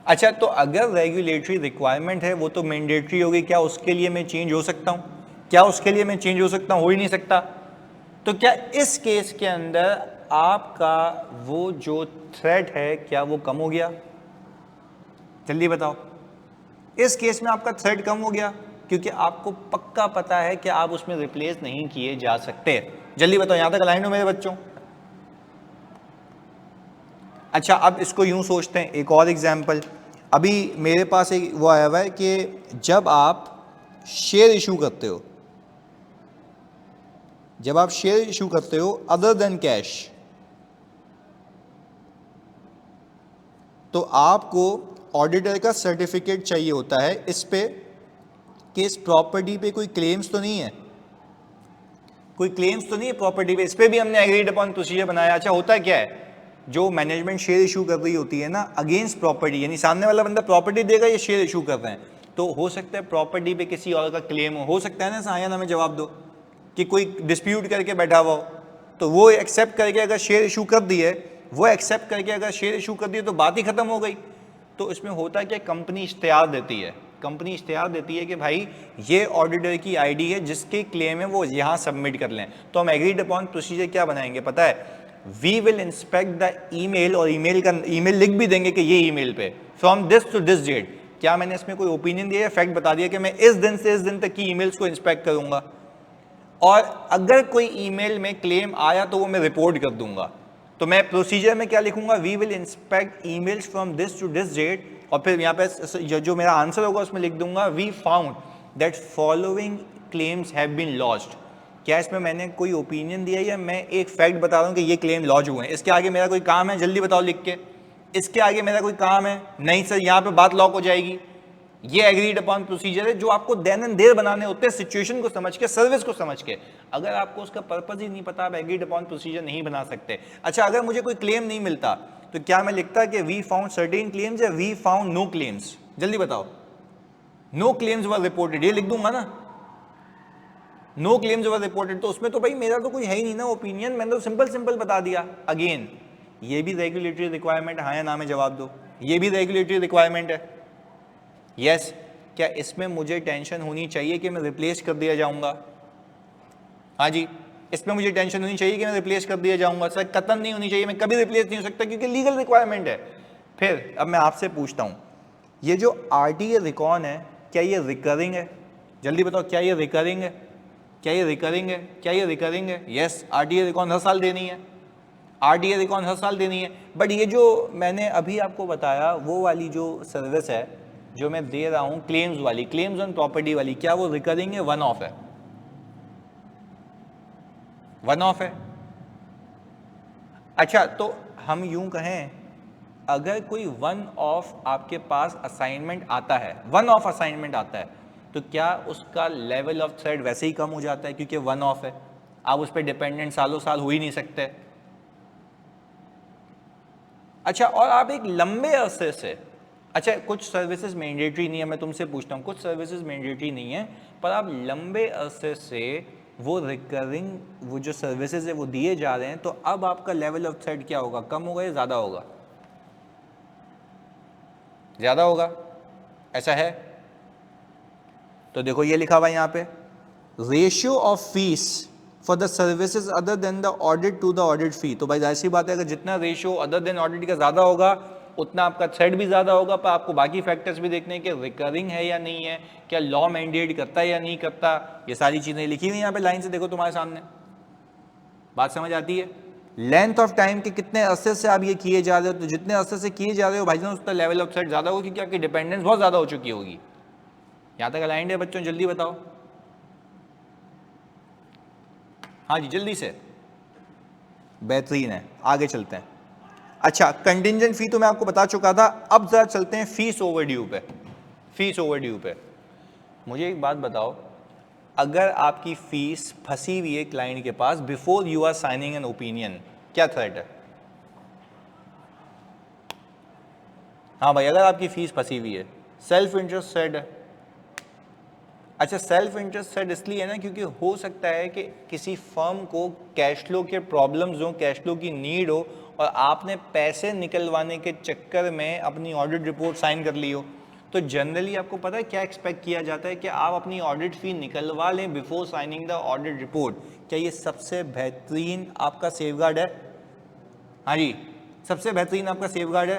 अच्छा, तो अगर रेगुलेटरी रिक्वायरमेंट है वो तो मैंडेटरी होगी, क्या उसके लिए मैं चेंज हो सकता हूँ? क्या उसके लिए मैं चेंज हो सकता हूँ? हो ही नहीं सकता। तो क्या इस केस के अंदर आपका वो जो थ्रेट है क्या वो कम हो गया? जल्दी बताओ, इस केस में आपका थ्रेट कम हो गया क्योंकि आपको पक्का पता है कि आप उसमें रिप्लेस नहीं किए जा सकते। जल्दी बताओ, यहां तक अलाइन हो मेरे बच्चों? अच्छा, अब इसको यूं सोचते हैं, एक और एग्जांपल। अभी मेरे पास एक वो आया हुआ है कि जब आप शेयर इशू करते हो, अदर देन कैश, तो आपको ऑडिटर का सर्टिफिकेट चाहिए होता है इस पे कि इस प्रॉपर्टी पे कोई क्लेम्स तो नहीं है, प्रॉपर्टी पे। इस पे भी हमने एग्रीड अपॉन प्रोसीजर बनाया। अच्छा, होता क्या है, जो मैनेजमेंट शेयर इशू कर रही होती है ना अगेंस्ट प्रॉपर्टी, यानी सामने वाला बंदा प्रॉपर्टी देगा, ये शेयर इशू कर रहे हैं, तो हो सकता है प्रॉपर्टी पे किसी और का क्लेम हो सकता है ना। हाँ या ना में जवाब दो, कि कोई डिस्प्यूट करके बैठा हुआ हो, तो वो एक्सेप्ट करके अगर शेयर इशू कर दी है, तो बात ही खत्म हो गई। तो इसमें होता है कि कंपनी इश्तिहार देती है कि भाई ये ऑडिटर की आईडी है, जिसके क्लेम है वो यहाँ सबमिट कर लें। तो हम एग्रीड अपॉन प्रोसीजर क्या बनाएंगे पता है? We will inspect the email, और ईमेल लिख भी देंगे कि ये ईमेल पे from this to this date. क्या मैंने इसमें कोई ओपिनियन दिया, फैक्ट बता दिया कि मैं इस दिन से इस दिन तक की ईमेल्स को इंस्पेक्ट करूंगा, और अगर कोई ईमेल में क्लेम आया तो वो मैं रिपोर्ट कर दूंगा। तो मैं प्रोसीजर में क्या लिखूंगा? We will inspect emails from this to this date, और फिर यहाँ पे जो मेरा आंसर होगा उसमें लिख दूंगा we found that following claims have been lodged. क्या इसमें मैंने कोई ओपिनियन दिया या मैं एक फैक्ट बता रहा हूँ कि ये क्लेम लॉज हुए हैं? इसके आगे मेरा कोई काम है? जल्दी बताओ लिख के, इसके आगे मेरा कोई काम है? नहीं सर, यहाँ पे बात लॉक हो जाएगी। ये एग्रीड अपॉन प्रोसीजर है जो आपको देन एंड देर बनाने होते हैं, सिचुएशन को समझ के, सर्विस को समझ के। अगर आपको उसका पर्पज ही नहीं पता, आप एग्रीड अपॉन प्रोसीजर नहीं बना सकते। अच्छा, अगर मुझे कोई क्लेम नहीं मिलता तो क्या मैं लिखता कि वी फाउंड सर्टेन क्लेम्स या वी फाउंड नो क्लेम्स? जल्दी बताओ, नो क्लेम्स वर रिपोर्टेड, ये लिख दूंगा ना, नो क्लेम्स वर रिपोर्टेड। तो उसमें तो भाई मेरा तो कोई है ही नहीं ना ओपिनियन, मैंने तो सिंपल बता दिया। अगेन, ये भी रेगुलेटरी रिक्वायरमेंट, हाँ या ना में जवाब दो, ये भी रेगुलेटरी रिक्वायरमेंट है। यस, क्या इसमें मुझे टेंशन होनी चाहिए कि मैं रिप्लेस कर दिया जाऊंगा? हाँ जी, इसमें मुझे टेंशन होनी चाहिए कि मैं रिप्लेस कर दिया जाऊंगा? सर कतन नहीं होनी चाहिए, मैं कभी रिप्लेस नहीं हो सकता क्योंकि लीगल रिक्वायरमेंट है। फिर अब मैं आपसे पूछता हूं, ये जो आरटीए रिकॉन है क्या ये रिकरिंग है? जल्दी बताओ, क्या ये रिकरिंग है? यस, आरटीए रिकॉन हर साल देनी है। बट ये जो मैंने अभी आपको बताया वो वाली जो सर्विस है जो मैं दे रहा हूं, क्लेम्स वाली, क्लेम्स ऑन प्रॉपर्टी वाली, क्या वो रिकरिंग है? वन ऑफ है? अच्छा, तो हम यूं कहें, अगर कोई वन ऑफ आपके पास असाइनमेंट आता है, तो क्या उसका लेवल ऑफ थ्रेट वैसे ही कम हो जाता है क्योंकि वन ऑफ है, आप उस पर डिपेंडेंट सालों साल हो ही नहीं सकते। अच्छा, और आप एक लंबे अरसे से, अच्छा कुछ सर्विसेज मैंडेटरी नहीं है, मैं तुमसे पूछता हूँ, कुछ सर्विसेज मैंडेटरी नहीं है, पर आप लंबे अरसे से वो रिकरिंग वो जो सर्विसेज है वो दिए जा रहे हैं, तो अब आपका लेवल ऑफ थ्रेट क्या होगा? कम होगा या ज़्यादा होगा? ज़्यादा होगा, ऐसा है? तो देखो ये लिखा हुआ है यहाँ पे, ratio of fees for the services other than the audit to the audit fee. तो भाई जाहिर सी बात है, अगर जितना रेशियो अदर देन ऑडिट का ज़्यादा होगा उतना आपका थ्रेड भी ज़्यादा होगा, पर आपको बाकी फैक्टर्स भी देखने हैं कि रिकरिंग है या नहीं है, क्या लॉ मैंडेट करता है या नहीं करता, ये सारी चीज़ें लिखी हुई यहाँ पे लाइन से देखो तुम्हारे सामने। बात समझ आती है? लेंथ ऑफ टाइम के कितने अरसे से आप ये किए जा रहे हो, तो जितने अरसे से किए जा रहे हो भाईजान उसका लेवल ऑफ थ्रेट ज़्यादा होगी, क्योंकि आपकी डिपेंडेंस बहुत ज़्यादा हो चुकी होगी। यहाँ तक अलाइंड है बच्चों? जल्दी बताओ। हाँ जी जल्दी से। बेहतरीन है, आगे चलते हैं। अच्छा, कंटिंजेंट फी तो मैं आपको बता चुका था, अब जरा चलते हैं फीस ओवरड्यू पे। फीस ओवरड्यू पे मुझे एक बात बताओ, अगर आपकी फीस फंसी हुई है क्लाइंट के पास before you are signing an opinion, क्या थ्रेट है? हाँ भाई, अगर आपकी फीस फंसी हुई है, सेल्फ इंटरेस्ट थ्रेट है। अच्छा, सेल्फ इंटरेस्ट थ्रेट इसलिए है ना क्योंकि हो सकता है कि किसी फर्म को कैश फ्लो के प्रॉब्लम्स हो, कैश फ्लो की नीड हो, और आपने पैसे निकलवाने के चक्कर में अपनी ऑडिट रिपोर्ट साइन कर ली हो। तो जनरली आपको पता है क्या एक्सपेक्ट किया जाता है कि आप अपनी ऑडिट फी निकलवा लें before signing the audit report. क्या ये सबसे बेहतरीन आपका सेफगार्ड है? हाँ जी, सबसे बेहतरीन आपका सेफगार्ड है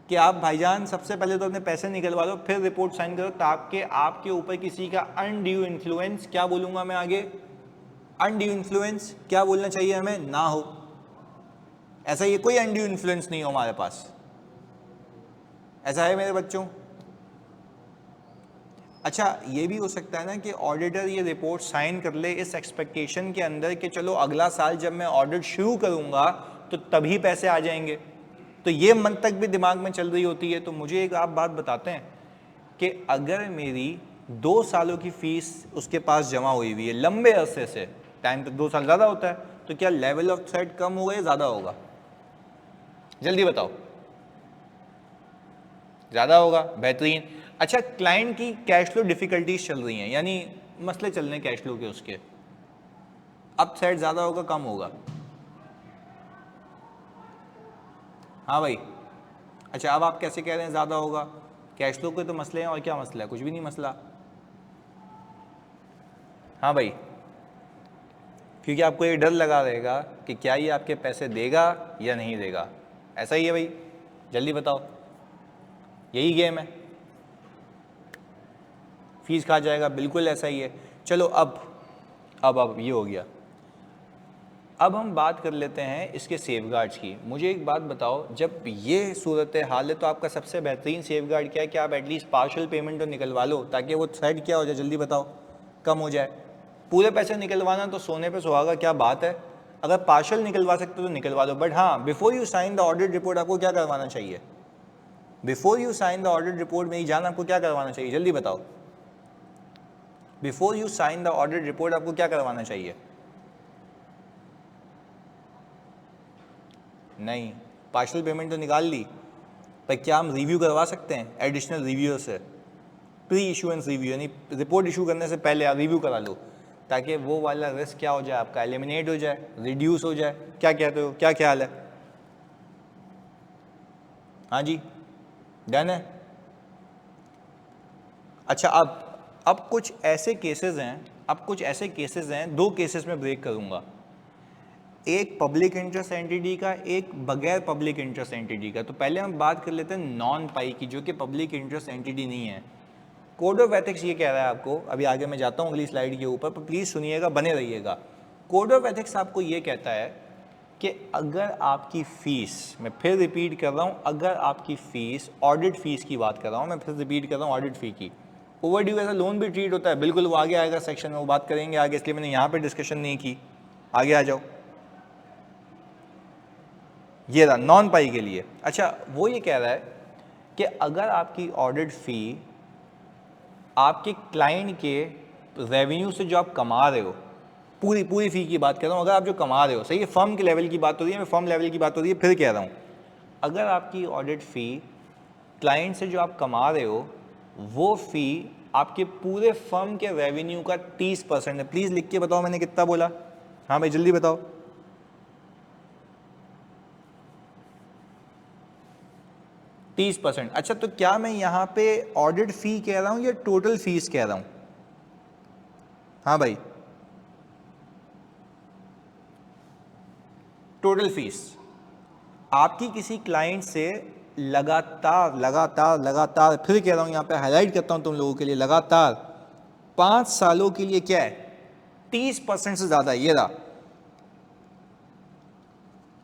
कि आप भाईजान सबसे पहले तो अपने पैसे निकलवा लो, फिर रिपोर्ट साइन करो, ताकि आपके ऊपर किसी का अनड्यू इन्फ्लुएंस, क्या बोलूँगा मैं आगे, अनड्यू इन्फ्लुएंस, क्या बोलना चाहिए हमें, ना हो। ऐसा ये कोई अनड्यू इन्फ्लुएंस नहीं हो हमारे पास, ऐसा है मेरे बच्चों? अच्छा, ये भी हो सकता है ना कि ऑडिटर ये रिपोर्ट साइन कर ले इस एक्सपेक्टेशन के अंदर कि चलो अगला साल जब मैं ऑडिट शुरू करूँगा तो तभी पैसे आ जाएंगे, तो ये मन तक भी दिमाग में चल रही होती है। तो मुझे एक आप बात बताते हैं कि अगर मेरी 2 सालों की फीस उसके पास जमा हुई हुई है लंबे अरसे से, टाइम तक 2 साल ज़्यादा होता है, तो क्या लेवल ऑफ थ्रेट कम होगा या ज़्यादा होगा? जल्दी बताओ। ज़्यादा होगा, बेहतरीन। अच्छा, क्लाइंट की कैश फ्लो डिफिकल्टीज चल रही हैं, यानी मसले चल रहे हैं कैश फ्लो के उसके, अब थ्रेट ज़्यादा होगा कम होगा? हाँ भाई। अच्छा, अब आप कैसे कह रहे हैं ज़्यादा होगा? कैश फ्लो के तो मसले हैं, और क्या मसला है? कुछ भी नहीं मसला। हाँ भाई, क्योंकि आपको ये डर लगा रहेगा कि क्या ये आपके पैसे देगा या नहीं देगा। ऐसा ही है भाई, जल्दी बताओ, यही गेम है, फीस खा जाएगा, बिल्कुल ऐसा ही है। चलो अब ये हो गया। अब हम बात कर लेते हैं इसके सेफगार्ड्स की। मुझे एक बात बताओ, जब ये सूरत हाल है तो आपका सबसे बेहतरीन सेफगार्ड क्या है कि आप एटलीस्ट पार्शियल पेमेंट तो निकलवा लो, ताकि वो थ्रेड क्या हो जाए, जल्दी बताओ, कम हो जाए। पूरे पैसे निकलवाना तो सोने पे सुहागा, क्या बात है। अगर पार्शियल निकलवा सकते हो तो निकलवा लो, बट हाँ, before you sign the audit report आपको क्या करवाना चाहिए? Before you sign the audit report, मेरी जान, आपको क्या करवाना चाहिए? जल्दी बताओ। Before you sign the audit report आपको क्या करवाना चाहिए? नहीं, पार्शियल पेमेंट तो निकाल ली, पर क्या हम रिव्यू करवा सकते हैं एडिशनल रिव्यूअर से? प्री इशुएंस रिव्यू, यानी रिपोर्ट इशू करने से पहले आप रिव्यू करा लो, ताकि वो वाला रिस्क क्या हो जाए, आपका एलिमिनेट हो जाए, रिड्यूस हो जाए। क्या कहते हो, क्या ख्याल है? हाँ जी, डन है। अच्छा, अब कुछ ऐसे केसेस हैं, 2 केसेस में ब्रेक करूंगा, एक पब्लिक इंटरेस्ट एंटिटी का, एक बगैर पब्लिक इंटरेस्ट एंटिटी का। तो पहले हम बात कर लेते हैं नॉन पाई की, जो कि पब्लिक इंटरेस्ट एंटिटी नहीं है। कोड ऑफ एथिक्स ये कह रहा है आपको, अभी आगे मैं जाता हूँ अगली स्लाइड के ऊपर, पर प्लीज़ सुनिएगा, बने रहिएगा। कोड ऑफ एथिक्स आपको ये कहता है कि अगर आपकी फ़ीस, मैं फिर रिपीट कर रहा हूँ, अगर आपकी फ़ीस, ऑडिट फ़ीस की बात कर रहा हूँ मैं, फिर रिपीट कर रहा हूँ, ऑडिट फ़ी की, ओवरड्यू एज अ लोन भी ट्रीट होता है, बिल्कुल, वो आगे आएगा सेक्शन में, वो बात करेंगे आगे, इसलिए मैंने यहाँ पर डिस्कशन नहीं की। आगे आ जाओ, ये रहा नॉन पाई के लिए। अच्छा, वो ये कह रहा है कि अगर आपकी ऑडिट फ़ी आपके क्लाइंट के रेवेन्यू से जो आप कमा रहे हो, पूरी फ़ी की बात कर रहा हूँ, अगर आप जो कमा रहे हो, सही है, फर्म के लेवल की बात हो रही है, मैं फर्म लेवल की बात हो रही है, फिर कह रहा हूँ, अगर आपकी ऑडिट फ़ी क्लाइंट से जो आप कमा रहे हो, वो फ़ी आपके पूरे फर्म के रेवेन्यू का 30% है। प्लीज़ लिख के बताओ मैंने कितना बोला? हाँ भाई जल्दी बताओ। 30%। अच्छा, तो क्या मैं यहाँ पे ऑडिट फ़ी कह रहा हूँ या टोटल फीस कह रहा हूँ? हाँ भाई, टोटल फीस आपकी किसी क्लाइंट से लगातार लगातार लगातार, फिर कह रहा हूं यहां पे हाईलाइट करता हूं तुम लोगों के लिए, लगातार 5 सालों के लिए क्या है 30% से ज्यादा, ये रहा,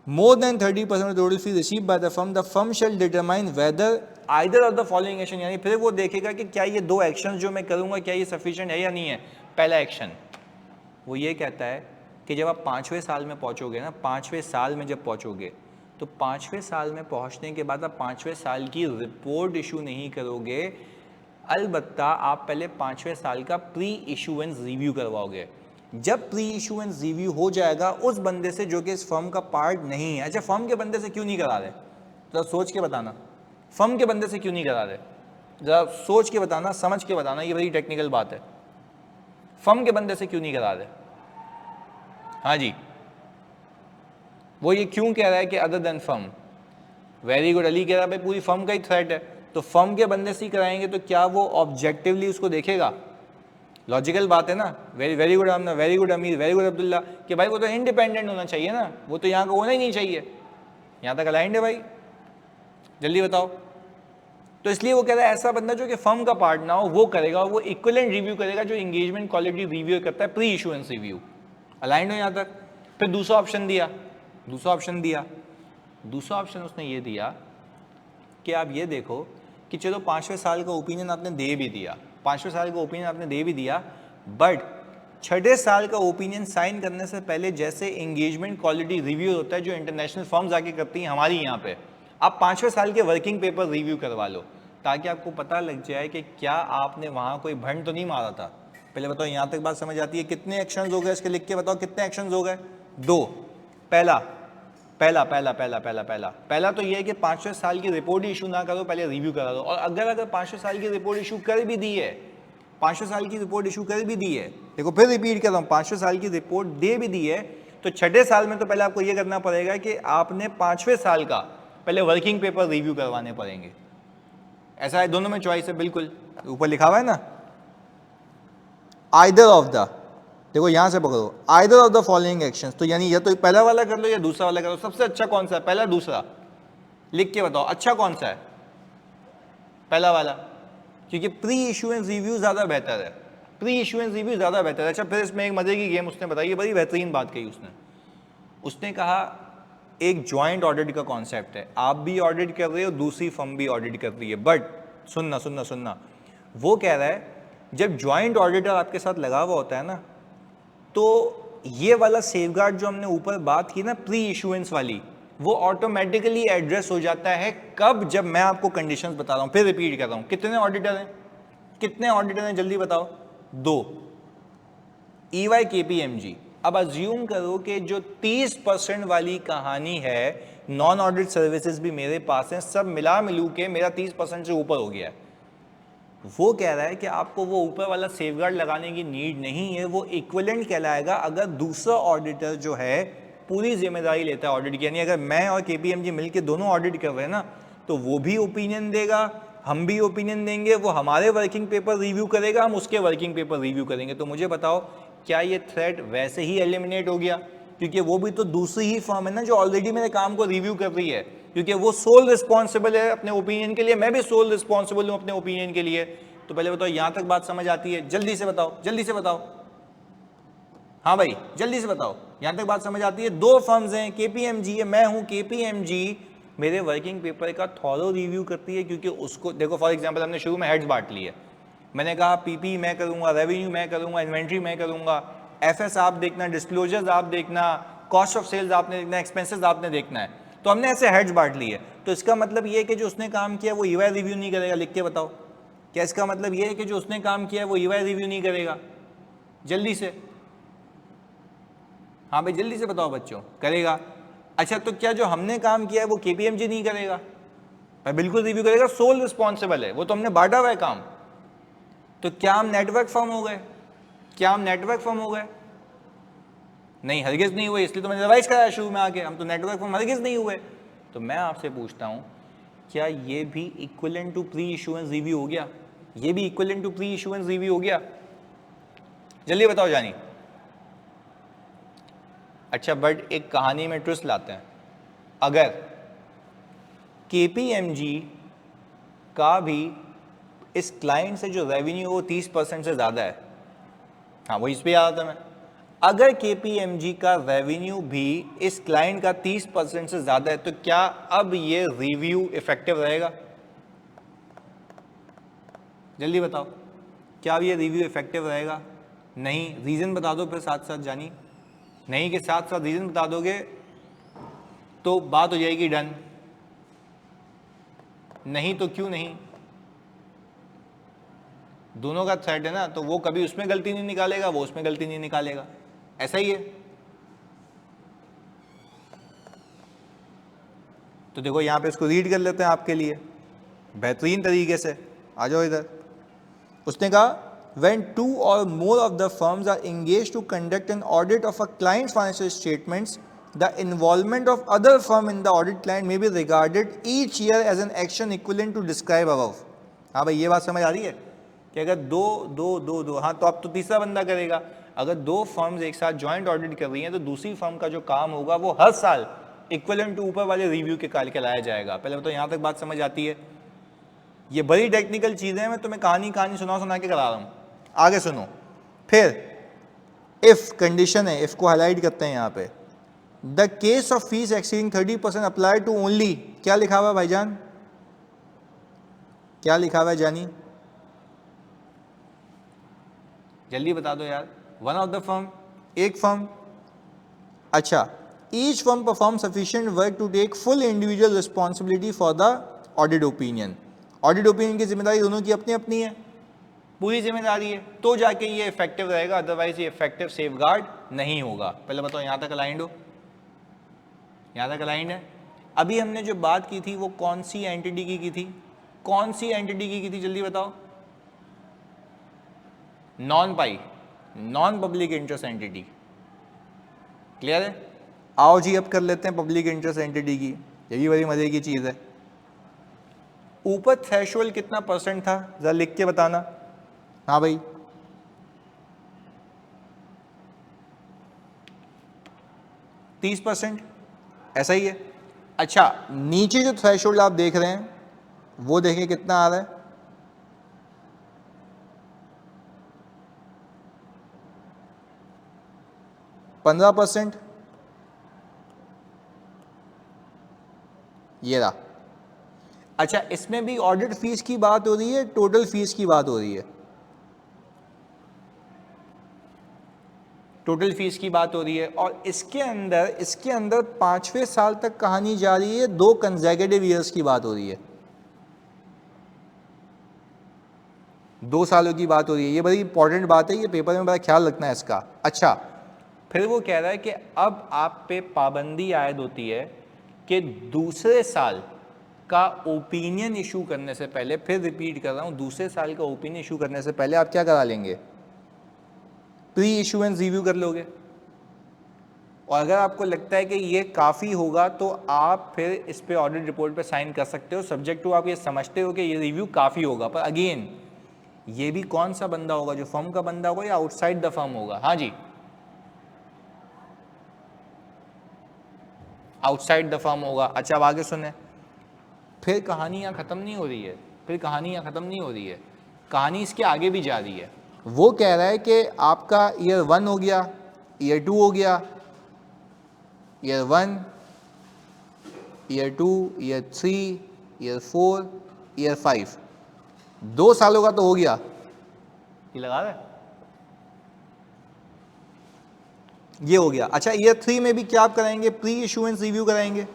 more than 30% of the total fee received by the firm shall determine whether either of the following action, यानी फिर वो देखेगा कि क्या ये दो एक्शन जो मैं करूंगा क्या ये सफिशिएंट है या नहीं है। पहला एक्शन वो ये कहता है कि जब आप 5वें साल में पहुंचोगे ना, 5वें साल में जब पहुंचोगे तो 5वें साल में पहुंचने के बाद आप 5वें साल की रिपोर्ट इशू नहीं करोगे, अलबत्ता आप पहले 5वें साल का प्री इशूएंस रिव्यू करवाओगे। जब प्री इशूएंस रिव्यू हो जाएगा उस बंदे से जो कि इस फर्म का पार्ट नहीं है, अच्छा फर्म के बंदे से क्यों नहीं करा रहे, जरा सोच के बताना, फर्म के बंदे से क्यों नहीं करा रहे, जरा सोच के बताना, समझ के बताना, ये बड़ी टेक्निकल बात है, फर्म के बंदे से क्यों नहीं करा रहे। हाँ जी, वो ये क्यों कह रहा है कि other than firm, very good, Ali कह रहा है भाई पूरी फर्म का ही थ्रेट है, तो फर्म के बंदे से ही कराएंगे तो क्या वो ऑब्जेक्टिवली उसको देखेगा, लॉजिकल बात है ना। वेरी गुड आमना, वेरी गुड अमीर, वेरी गुड अब्दुल्ला, कि भाई वो तो इंडिपेंडेंट होना चाहिए ना, वो तो यहाँ का होना ही नहीं चाहिए, यहाँ तक अलाइंड है भाई, जल्दी बताओ। तो इसलिए वो कह रहा है ऐसा बंदा जो कि फर्म का पार्ट ना हो वो करेगा, और वो इक्विवेलेंट रिव्यू करेगा जो एंगेजमेंट क्वालिटी रिव्यू करता है, प्री इशुएंस रिव्यू, अलाइंड हो यहाँ तक। फिर दूसरा ऑप्शन दिया, दूसरा ऑप्शन उसने ये दिया कि आप ये देखो कि चलो 5वें साल का ओपिनियन आपने दे भी दिया, 5वें साल का ओपिनियन आपने दे भी दिया, बट 6ठे साल का ओपिनियन साइन करने से पहले जैसे एंगेजमेंट क्वालिटी रिव्यू होता है जो इंटरनेशनल फर्म्स आके करती हैं हमारी यहाँ पे, आप 5वें साल के वर्किंग पेपर रिव्यू करवा लो, ताकि आपको पता लग जाए कि क्या आपने वहाँ कोई भंड तो नहीं मारा था। पहले बताओ यहाँ तक बात समझ आती है, कितने एक्शंस हो गए इसके, लिख के बताओ कितने एक्शंस हो गए, 2। पहला तो ये है कि 5वें साल की रिपोर्ट इशू ना करो, पहले रिव्यू करा दो। और अगर 5वें साल की रिपोर्ट इशू कर भी दी है, 5वें साल की रिपोर्ट इशू कर भी दी है, देखो फिर रिपीट कर रहा हूँ, 5वें साल की रिपोर्ट दे भी दी है, तो 6ठे साल में तो पहले आपको ये करना पड़ेगा कि आपने 5वें साल का पहले वर्किंग पेपर रिव्यू करवाने पड़ेंगे। ऐसा है, दोनों में चॉइस है, बिल्कुल ऊपर लिखा हुआ है ना, आइदर ऑफ द, देखो यहां से पकड़ो, either of the following actions, तो यानी या तो पहला वाला कर लो या दूसरा वाला कर लो, सबसे अच्छा कौन सा है, पहला दूसरा, लिख के बताओ अच्छा कौन सा है, पहला वाला, क्योंकि प्री इशुएंस रिव्यू ज्यादा बेहतर है, प्री इशुएंस रिव्यू ज्यादा बेहतर है। अच्छा फिर इसमें एक मजे की गेम उसने बताई, बड़ी बेहतरीन बात कही उसने कहा एक ज्वाइंट ऑडिट का कॉन्सेप्ट है, आप भी ऑडिट कर रहे हो, दूसरी फर्म भी ऑडिट कर रही है, बट सुनना, वो कह रहा है जब ज्वाइंट ऑडिटर आपके साथ लगा हुआ होता है ना, तो ये वाला सेफगार्ड जो हमने ऊपर बात की ना प्री इशुएंस वाली, वो ऑटोमेटिकली एड्रेस हो जाता है कब, जब मैं आपको कंडीशंस बता रहा हूं, फिर रिपीट कर रहा हूं, कितने ऑडिटर हैं जल्दी बताओ, 2, EY KPMG। अब अज्यूम करो कि जो 30% वाली कहानी है, नॉन ऑडिट सर्विसेज भी मेरे पास हैं, सब मिला मिलू के मेरा 30% से ऊपर हो गया है, वो कह रहा है कि आपको वो ऊपर वाला सेफगार्ड लगाने की नीड नहीं है, वो इक्विवेलेंट कहलाएगा अगर दूसरा ऑडिटर जो है पूरी जिम्मेदारी लेता है ऑडिट की, यानी अगर मैं और KPMG मिलके दोनों ऑडिट कर रहे हैं ना, तो वो भी ओपिनियन देगा, हम भी ओपिनियन देंगे, वो हमारे वर्किंग पेपर रिव्यू करेगा, हम उसके वर्किंग पेपर रिव्यू करेंगे। तो मुझे बताओ क्या ये थ्रेट वैसे ही एलिमिनेट हो गया, क्योंकि वो भी तो दूसरी ही फर्म है ना जो ऑलरेडी मेरे काम को रिव्यू कर रही है, क्योंकि वो सोल रिस्पॉन्सिबल है अपने ओपिनियन के लिए, मैं भी सोल रिस्पॉन्सिबल हूं अपने ओपिनियन के लिए। तो पहले बताओ यहां तक बात समझ आती है, जल्दी से बताओ, हाँ भाई जल्दी से बताओ, यहां तक बात समझ आती है। 2 फर्म्स हैं, KPMG है, मैं हूं, KPMG मेरे वर्किंग पेपर का थॉरो रिव्यू करती है, क्योंकि उसको देखो फॉर एग्जांपल हमने शुरू में हेड्स बांट लिए, मैंने कहा PP मैं करूंगा, रेवेन्यू मैं करूंगा, इन्वेंट्री मैं करूंगा, FS आप देखना, डिस्क्लोजर्स आप देखना, कॉस्ट ऑफ सेल्स आपने देखना, एक्सपेंसेस आपने देखना है, तो हमने ऐसे हेड्स बांट लिए। तो इसका मतलब ये है कि जो उसने काम किया वो EY रिव्यू नहीं करेगा, लिख के बताओ, क्या इसका मतलब ये है कि जो उसने काम किया वो EY रिव्यू नहीं करेगा, जल्दी से, हाँ भाई जल्दी से बताओ बच्चों, करेगा। अच्छा तो क्या जो हमने काम किया है वो KPMG नहीं करेगा, भाई बिल्कुल रिव्यू करेगा, सोल रिस्पॉन्सिबल है, वो तो हमने बांटा हुआ है काम। तो क्या हम नेटवर्क फर्म हो गए, नहीं हरगिज नहीं हुए, इसलिए तो मैंने रिवाइज कराया शुरू में आके, हम तो नेटवर्क फर्म हरगिज नहीं हुए। तो मैं आपसे पूछता हूं क्या ये भी equivalent to pre issuance review हो गया, ये भी equivalent to pre issuance review हो गया, जल्दी बताओ जानी। अच्छा बट एक कहानी में ट्विस्ट लाते हैं, अगर KPMG का भी इस क्लाइंट से जो रेवेन्यू वो 30% से ज़्यादा है, हाँ वही इस पर याद था मैं, अगर KPMG का रेवेन्यू भी इस क्लाइंट का 30% से ज़्यादा है तो क्या अब ये रिव्यू इफेक्टिव रहेगा? जल्दी बताओ, क्या अब ये रिव्यू इफेक्टिव रहेगा? नहीं। रीज़न बता दो फिर साथ साथ जानी, नहीं के साथ साथ रीज़न बता दोगे तो बात हो जाएगी डन, नहीं तो क्यों नहीं? दोनों का थ्रेट है ना, तो वो कभी उसमें गलती नहीं निकालेगा, वो उसमें गलती नहीं निकालेगा, ऐसा ही है। तो देखो यहां पे इसको रीड कर लेते हैं आपके लिए बेहतरीन तरीके से, आ जाओ इधर। उसने कहा when two or more of the firms are engaged to conduct an audit of a client's financial statements, the involvement of other firm in the audit client may be regarded each year as an action equivalent to describe above। हाँ भाई ये बात समझ आ रही है कि अगर दो हाँ तो अब तो तीसरा बंदा करेगा। अगर दो फर्म्स एक साथ जॉइंट ऑडिट कर रही हैं तो दूसरी फर्म का जो काम होगा वो हर साल इक्विवेलेंट टू ऊपर वाले रिव्यू के काल के लाया जाएगा। पहले तो यहाँ तक बात समझ आती है? ये बड़ी टेक्निकल चीज़ें हैं, मैं तुम्हें कहानी सुना के करा रहा हूँ। आगे सुनो, फिर इफ कंडीशन है, इफ को हाईलाइट करते हैं यहाँ पे, the case of fees exceeding 30% apply to only, क्या लिखा हुआ है भाईजान, क्या लिखा हुआ है जानी, जल्दी बता दो यार। वन ऑफ द फर्म, एक फर्म, अच्छा each firm perform sufficient work to take full individual responsibility for the audit opinion. Audit opinion की जिम्मेदारी दोनों की अपनी अपनी है, पूरी जिम्मेदारी है, तो जाके ये इफेक्टिव रहेगा, अदरवाइज ये इफेक्टिव सेफगार्ड नहीं होगा। पहले बताओ यहां तक अलाइंड हो, यहां तक अलाइंड है? अभी हमने जो बात की थी वो कौन सी एंटिटी की थी, कौन सी एंटिटी की थी, जल्दी बताओ। Non PIE, non public interest entity, clear है? आओ जी अब कर लेते हैं पब्लिक इंटरेस्ट एंटिटी की, ये भी बड़ी मजे की चीज है। ऊपर थ्रेशोल्ड कितना परसेंट था जरा लिख के बताना। हाँ भाई 30%, ऐसा ही है। अच्छा नीचे जो थ्रेशोल्ड आप देख रहे हैं वो देखें कितना आ रहा है, 15%, ये रहा। अच्छा इसमें भी ऑडिट फीस की बात हो रही है, टोटल फीस की बात हो रही है, टोटल फीस की बात हो रही है। और इसके अंदर 5वें साल तक कहानी जा रही है, 2 कंसेक्यूटिव ईयर्स की बात हो रही है, 2 सालों की बात हो रही है। ये बड़ी इंपॉर्टेंट बात है, ये पेपर में बड़ा ख्याल रखना है इसका। अच्छा फिर वो कह रहा है कि अब आप पे पाबंदी आयद होती है कि दूसरे साल का ओपिनियन इशू करने से पहले, फिर रिपीट कर रहा हूं, दूसरे साल का ओपिनियन इशू करने से पहले आप क्या करा लेंगे, प्री इशुएंस रिव्यू कर लोगे। और अगर आपको लगता है कि ये काफ़ी होगा तो आप फिर इस पे ऑडिट रिपोर्ट पे साइन कर सकते हो, सब्जेक्ट टू आप ये समझते हो कि ये रिव्यू काफ़ी होगा। पर अगेन ये भी कौन सा बंदा होगा, जो फर्म का बंदा होगा या आउटसाइड द फर्म होगा? हाँ जी आउटसाइड द फर्म होगा। अच्छा अब आगे सुने, फिर कहानी यहाँ ख़त्म नहीं हो रही है, फिर कहानी यहाँ ख़त्म नहीं हो रही है, कहानी इसके आगे भी जा रही है। वो कह रहा है कि आपका ईयर 1 हो गया, ईयर 2 हो गया, year 1, year 2, year 3, year 4, year 5, 2 सालों का तो हो गया, ये लगा रहा है, ये हो गया। अच्छा ईयर 3 में भी क्या आप कराएंगे, प्री इशुएंस रिव्यू कराएंगे,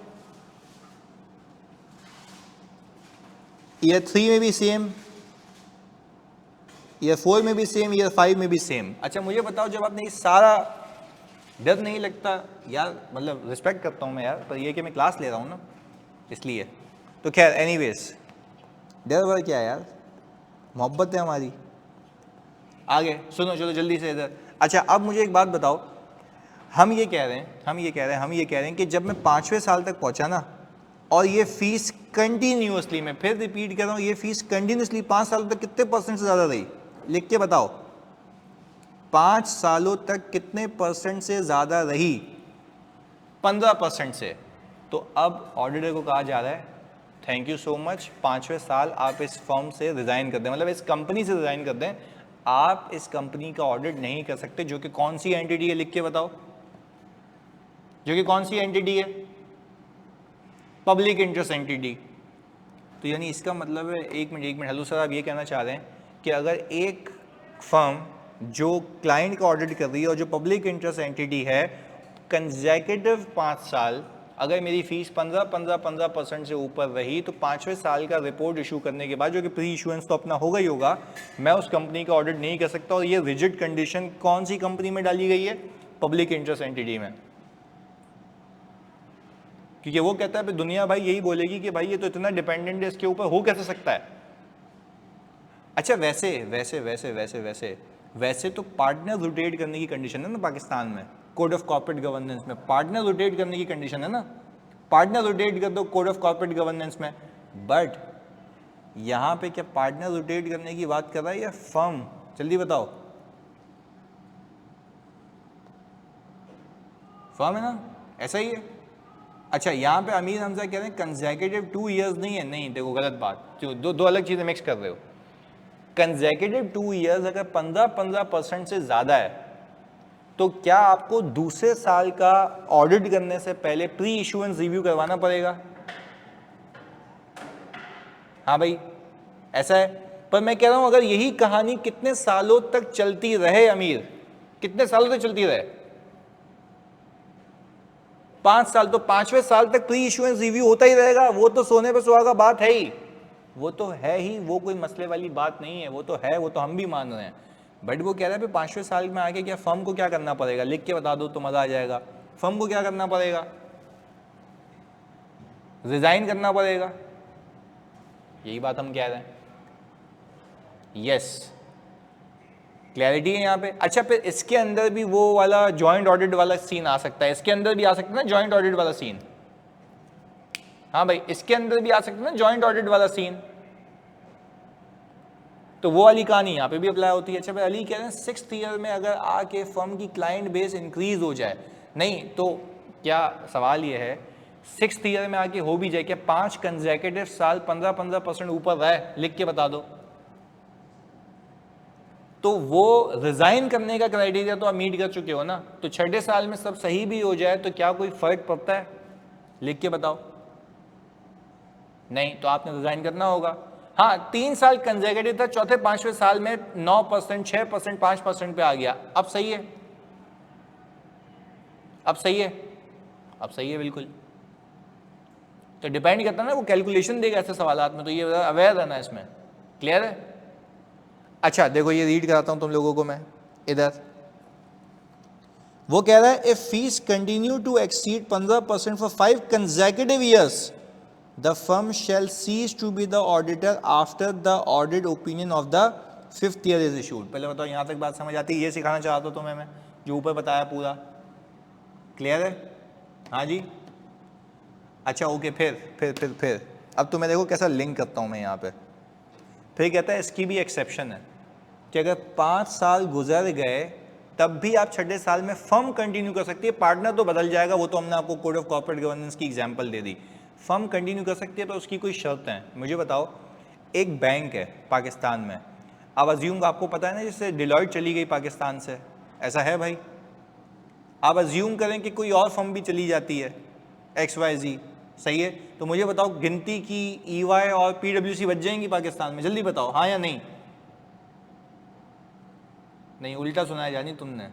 ईयर 3 में भी सेम, ईयर 4 में भी सेम, ईयर 5 में भी सेम। अच्छा मुझे बताओ जब आपने ये सारा, डर नहीं लगता यार, मतलब रिस्पेक्ट करता हूँ मैं यार, पर ये कि मैं क्लास ले रहा हूँ ना इसलिए, तो खैर एनीवेज डर वर क्या है यार, मोहब्बत है हमारी। आगे सुनो, चलो जल्दी से इधर। अच्छा अब मुझे एक बात बताओ, हम ये कह रहे हैं कि जब मैं 5वें साल तक पहुंचा ना, और ये फीस कंटिन्यूसली, मैं फिर रिपीट कर रहा हूँ, ये फीस कंटिन्यूसली 5 सालों तक कितने परसेंट से ज़्यादा रही, लिख के बताओ, 5 सालों तक कितने परसेंट से ज़्यादा रही? 15% से। तो अब ऑडिटर को कहा जा रहा है थैंक यू सो मच, 5वें साल आप इस फर्म से रिज़ाइन कर दें, मतलब इस कंपनी से रिज़ाइन कर दें, आप इस कंपनी का ऑडिट नहीं कर सकते। जो कि कौन सी एंटिटी है, लिख के बताओ, जो कि कौन सी एंटिटी है, पब्लिक इंटरेस्ट एंटिटी। तो यानी इसका मतलब है, एक मिनट, हेलो सर, आप ये कहना चाह रहे हैं कि अगर एक फर्म जो क्लाइंट का ऑडिट कर रही है और जो पब्लिक इंटरेस्ट एंटिटी है, कंसेक्यूटिव 5 साल अगर मेरी फीस 15% से ऊपर रही, तो 5वें साल का रिपोर्ट इशू करने के बाद, जो कि प्री इशुएंस तो अपना होगा ही होगा, मैं उस कंपनी का ऑडिट नहीं कर सकता। और ये रिजिड कंडीशन कौन सी कंपनी में डाली गई है, पब्लिक इंटरेस्ट एंटिटी में, क्योंकि वो कहता है दुनिया भाई यही बोलेगी कि भाई ये तो इतना डिपेंडेंट है, इसके ऊपर हो कैसे सकता है। अच्छा, वैसे तो पार्टनर रोटेट करने की कंडीशन है ना पाकिस्तान में, कोड ऑफ कॉर्पोरेट गवर्नेंस में पार्टनर रोटेट करने की कंडीशन है ना, पार्टनर रोटेट कर दो कोड ऑफ कॉर्पोरेट गवर्नेंस में। बट यहां पे क्या पार्टनर रोटेट करने की बात कर रहा है या फर्म, जल्दी बताओ, फर्म है ना, ऐसा ही है। अच्छा, यहाँ पे अमीर हमजा कह रहे हैं कंसेक्यूटिव 2 ईयर्स नहीं है, नहीं देखो गलत बात, दो अलग चीजें मिक्स कर रहे हो। कंसेक्यूटिव 2 ईयर्स अगर 15% से ज्यादा है, तो क्या आपको दूसरे साल का ऑडिट करने से पहले प्री इशुएंस रिव्यू करवाना पड़ेगा? हाँ भाई, ऐसा है। पर मैं कह रहा हूं अगर यही कहानी कितने सालों तक चलती रहे अमीर, कितने सालों तक चलती रहे, 5 साल, तो 5वें साल तक प्री इशुएंस रिव्यू होता ही रहेगा। वो तो सोने पे सुहागा बात है ही, वो तो है ही, वो कोई मसले वाली बात नहीं है, वो तो है, वो तो हम भी मान रहे हैं। बट वो कह रहा है 5वें साल में आके क्या फर्म को क्या करना पड़ेगा, लिख के बता दो तो मजा आ जाएगा। फर्म को क्या करना पड़ेगा, रिजाइन करना पड़ेगा, यही बात हम कह रहे हैं। यस, क्लैरिटी है यहाँ पे। अच्छा, फिर इसके अंदर भी वो वाला जॉइंट ऑडिट वाला सीन आ सकता है, इसके अंदर भी आ सकता है ना जॉइंट ऑडिट वाला सीन। हाँ भाई, इसके अंदर भी आ सकता है ना जॉइंट ऑडिट वाला सीन, तो वो वाली कहानी यहाँ पे भी अप्लाई होती है। अच्छा भाई, अली कह रहे हैं 6th ईयर में अगर आके फर्म की क्लाइंट बेस इंक्रीज हो जाए, नहीं तो क्या सवाल ये है 6th ईयर में आके हो भी जाए, क्या 5 कंसेक्यूटिव साल 15% ऊपर रहे, लिख के बता दो, तो वो रिजाइन करने का क्राइटेरिया तो आप मीट कर चुके हो ना। तो 6ठे साल में सब सही भी हो जाए तो क्या कोई फर्क पड़ता है, लिख के बताओ। नहीं, तो आपने रिजाइन करना होगा। हाँ, 3 साल कंसेक्यूटिव था, चौथे 5वें साल में 9%, 6%, 5% पे आ गया, अब सही है, अब सही है, अब सही है बिल्कुल। तो डिपेंड करता है ना, वो कैलकुलेशन देगा ऐसे सवालात में, तो ये अवेयर रहना इसमें, क्लियर है। अच्छा देखो, ये रीड कराता हूं तुम लोगों को मैं इधर। वो कह रहा है if fees continue to exceed 15% for 5 consecutive years, the firm shall cease to be the auditor after the audit opinion of the 5th year is issued. पहले बताओ, यहां तक बात समझ आती है? ये सिखाना चाहता हूं तुम्हें मैं, जो ऊपर बताया पूरा क्लियर है? हाँ जी, अच्छा ओके। फिर अब तुम्हें देखो कैसा लिंक करता हूं मैं यहाँ पे। फिर कहता है इसकी भी एक्सेप्शन है कि अगर 5 साल गुजर गए तब भी आप 6ठे साल में फर्म कंटिन्यू कर सकती है। पार्टनर तो बदल जाएगा, वो तो हमने आपको कोड ऑफ कॉर्पोरेट गवर्नेंस की एग्जांपल दे दी। फर्म कंटिन्यू कर सकती है, पर उसकी कोई शर्त है। मुझे बताओ, एक बैंक है पाकिस्तान में, अब अज्यूम, आपको पता है ना जैसे डिलॉयट चली गई पाकिस्तान से, ऐसा है भाई। आप अज्यूम करें कि कोई और फर्म भी चली जाती है, XYZ, सही है, तो मुझे बताओ गिनती की EY और PwC बच जाएंगी पाकिस्तान में? जल्दी बताओ, हाँ या नहीं? नहीं, उल्टा सुना है जानी तुमने।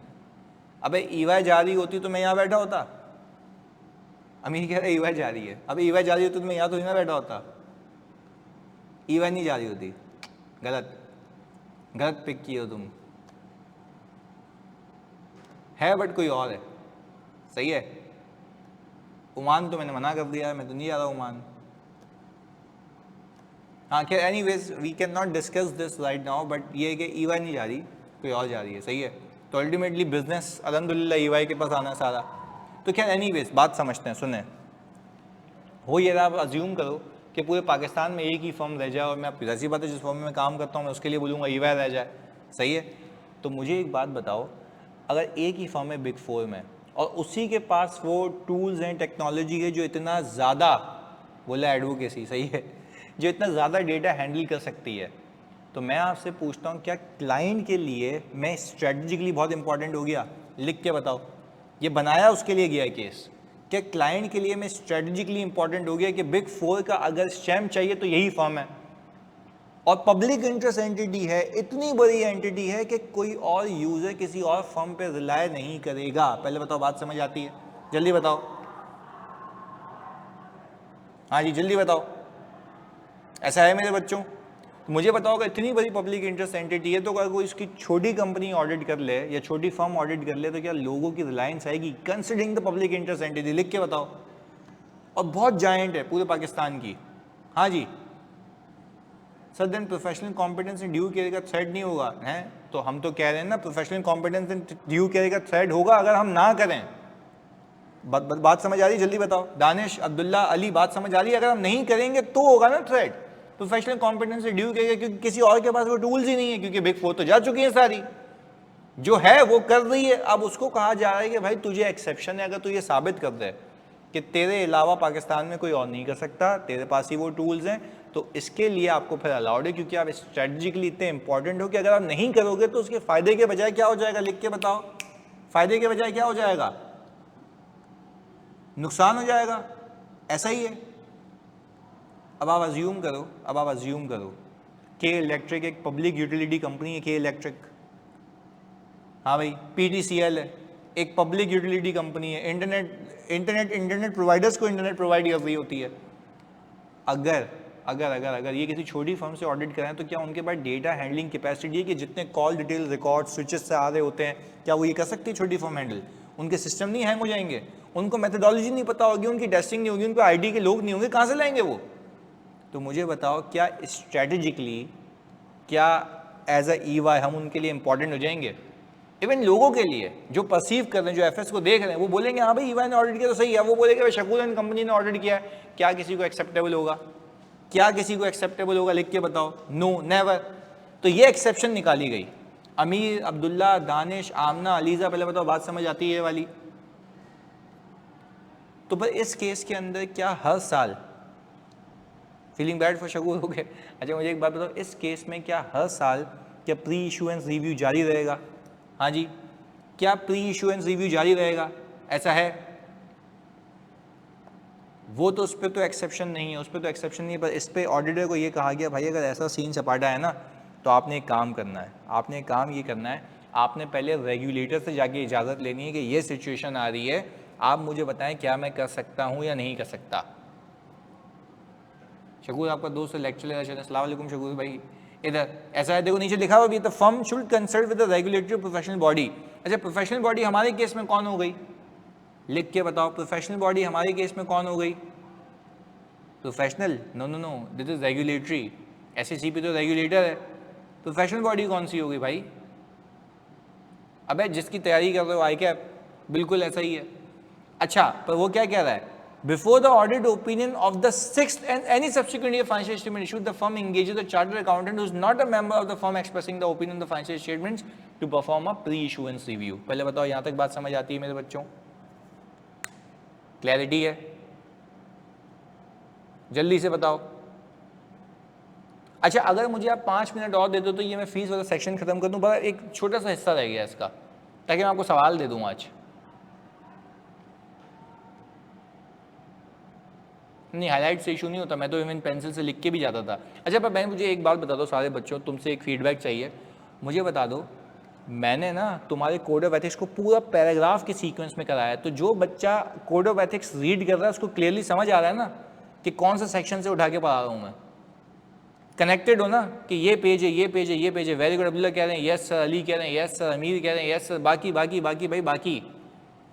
अबे EY जा रही होती तो मैं यहाँ बैठा होता? अमीर कह रहे EY जा रही है, अब EY जा रही होती तो मैं यहाँ तो यहाँ बैठा होता। EY नहीं जा रही होती, गलत पिक किए हो तुम, है बट कोई और है, सही है। ओमान तो मैंने मना कर दिया है, मैं तो नहीं जा रहा ओमान। हाँ खैर, anyways we can not discuss this right now, but ये है कि EY नहीं जा रही, कोई और जा रही है, सही है। तो अल्टीमेटली बिजनेस अल्हम्दुलिल्लाह EY के पास आना है सारा। तो खैर एनीवेज बात समझते हैं, सुने। हो ये रहा, आप अज्यूम करो कि पूरे पाकिस्तान में एक ही फर्म रह जाए, और मैं आपकी ऐसी बात है जिस फर्म में मैं काम करता हूँ मैं उसके लिए बोलूँगा EY रह जाए, सही है। तो मुझे एक बात बताओ, अगर एक ही फर्म है बिग 4 में और उसी के पास वो टूल्स हैं, टेक्नोलॉजी है जो इतना ज़्यादा, बोला एडवोकेसी सही है, जो इतना ज़्यादा डेटा हैंडल कर सकती है। तो मैं आपसे पूछता हूँ क्या क्लाइंट के लिए मैं स्ट्रेटजिकली बहुत इंपॉर्टेंट हो गया? लिख के बताओ, ये बनाया उसके लिए गया है केस। क्या क्लाइंट के लिए मैं स्ट्रेटजिकली इंपॉर्टेंट हो गया कि बिग फोर का अगर स्टैम्प चाहिए तो यही फर्म है, और पब्लिक इंटरेस्ट एंटिटी है, इतनी बड़ी एंटिटी है कि कोई और यूजर किसी और फर्म पे रिलाय नहीं करेगा? पहले बताओ, बात समझ आती है? जल्दी बताओ, हाँ जी जल्दी बताओ, ऐसा है मेरे बच्चों? तो मुझे बताओ, अगर इतनी बड़ी पब्लिक इंटरेस्ट एंटिटी है तो अगर कोई इसकी छोटी कंपनी ऑडिट कर ले या छोटी फर्म ऑडिट कर ले तो क्या लोगों की रिलायंस आएगी? Considering the public interest entity, लिख के बताओ। और बहुत जायंट है पूरे पाकिस्तान की। हाँ जी sir, then professional competence and due care का थ्रेड नहीं होगा है? तो हम तो कह रहे हैं ना, professional competence and due care का थ्रेड होगा अगर हम ना करें। बात समझ आ रही है? जल्दी बताओ, दानिश, अब्दुल्ला, अली, बात समझ आ रही है? अगर हम नहीं करेंगे तो होगा ना thread, professional competence and due care, क्योंकि किसी और के पास वो टूल्स ही नहीं है, क्योंकि बिग फोर तो जा चुकी है सारी, जो है वो कर रही है। अब उसको कहा जा रहा है कि भाई तुझे एक्सेप्शन है, अगर तू ये साबित कर दे कि तेरे अलावा पाकिस्तान में कोई और नहीं कर सकता, तेरे पास ही वो टूल्स हैं, तो इसके लिए आपको फिर अलाउड है, क्योंकि आप स्ट्रेटजिकली इतने इंपॉर्टेंट हो कि अगर आप नहीं करोगे तो उसके फायदे के बजाय क्या हो जाएगा? लिख के बताओ, फायदे के बजाय क्या हो जाएगा? नुकसान हो जाएगा। ऐसा ही है। अब आप अज्यूम करो के इलेक्ट्रिक एक पब्लिक यूटिलिटी कंपनी है, के इलेक्ट्रिक, हाँ भाई, पीटीसीएल है, एक पब्लिक यूटिलिटी कंपनी है, इंटरनेट प्रोवाइडर्स को इंटरनेट प्रोवाइड कर रही होती है। अगर अगर अगर अगर ये किसी छोटी फर्म से ऑडिट करें तो क्या उनके पास डेटा हैंडलिंग कैपेसिटी है कि जितने कॉल डिटेल रिकॉर्ड स्विचेस से आ रहे होते हैं, क्या वो ये कर सकती है छोटी फर्म हैंडल? उनके सिस्टम नहीं हैंग हो जाएंगे? उनको मेथोडोलॉजी नहीं पता होगी, उनकी टेस्टिंग नहीं होगी, उनको आईटी के लोग नहीं होंगे, कहाँ से लाएंगे वो? तो मुझे बताओ, क्या स्ट्रेटेजिकली, क्या एज अ EY हम उनके लिए इंपॉर्टेंट हो जाएंगे? इवन लोगों के लिए जो परसीव कर रहे हैं, जो एफएस को देख रहे हैं, वो बोलेंगे हाँ भाई EY ने ऑडिट किया तो सही है। वो बोलेंगे भाई शकूर एंड कंपनी ने ऑडिट किया है, क्या किसी को एक्सेप्टेबल होगा? क्या किसी को एक्सेप्टेबल होगा? लिख के बताओ, नो, नेवर। तो ये एक्सेप्शन निकाली गई। अमीर, अब्दुल्ला, दानिश, आमना, अलीजा, पहले बताओ बात समझ आती है ये वाली? तो पर इस केस के अंदर क्या हर साल, फीलिंग बैड फॉर शकूर हो गए? अच्छा मुझे एक बात बताओ, इस केस में क्या हर साल क्या प्री इशुएंस रिव्यू जारी रहेगा? हाँ जी, क्या प्री इशुएंस रिव्यू जारी रहेगा? ऐसा है? वो तो उस पर तो एक्सेप्शन नहीं है, उस पर तो एक्सेप्शन नहीं है, पर इस पर ऑडिटर को ये कहा गया भाई अगर ऐसा सीन सपाटा है ना तो आपने एक काम करना है, आपने एक काम ये करना है, आपने पहले रेगुलेटर से जाके इजाज़त लेनी है कि ये सिचुएशन आ रही है, आप मुझे बताएं क्या मैं कर सकता हूँ या नहीं कर सकता। शकूर आपका दोस्त लेक्चर अस्सलाम वालेकुम शकूर भाई, इधर ऐसा है, देखो नीचे लिखा हुआ भी, the firm should consult with the regulatory professional body. अच्छा प्रोफेशनल बॉडी हमारे केस में कौन हो गई? लिख के बताओ, प्रोफेशनल बॉडी हमारे केस में कौन हो गई? Professional? No no no, this is regulatory. SACP तो रेगुलेटर है, प्रोफेशनल बॉडी कौन सी होगी भाई? अबे जिसकी तैयारी कर रहे हो ICAP, बिल्कुल ऐसा ही है। अच्छा पर वो क्या कह रहा है? Before the audit opinion of the sixth and any subsequent year financial statement issued, the firm engages the chartered accountant who is not a member of the firm expressing the opinion of the financial statements to perform a pre issuance review. पहले बताओ यहाँ तक बात समझ आती है मेरे बच्चों? क्लैरिटी है? जल्दी से बताओ। अच्छा अगर मुझे आप 5 मिनट और दे दो तो ये मैं फीस वाला सेक्शन खत्म कर दूं, बस एक छोटा सा हिस्सा रह गया इसका, ताकि मैं आपको सवाल दे दूं आज। नहीं हाईलाइट से इशू नहीं होता, मैं तो इवन पेंसिल से लिख के भी जाता था। अच्छा पर मैं, मुझे एक बात बता दो सारे बच्चों, तुमसे एक फीडबैक चाहिए, मुझे बता दो, मैंने ना तुम्हारे कोड ऑफ एथिक्स को पूरा पैराग्राफ के सीक्वेंस में कराया है, तो जो बच्चा कोड ऑफ एथिक्स रीड कर रहा है उसको क्लियरली समझ आ रहा है ना कि कौन सा सेक्शन से उठा के पढ़ा रहा हूँ मैं? कनेक्टेड हो ना कि ये पेज है, ये पेज है, ये पेज है? वेरी गुड, अब्दुल्ला कह रहे हैं यस सर, अली कह रहे हैं यस सर, अमीर कह रहे हैं यस सर, बाकी बाकी बाकी भाई बाकी,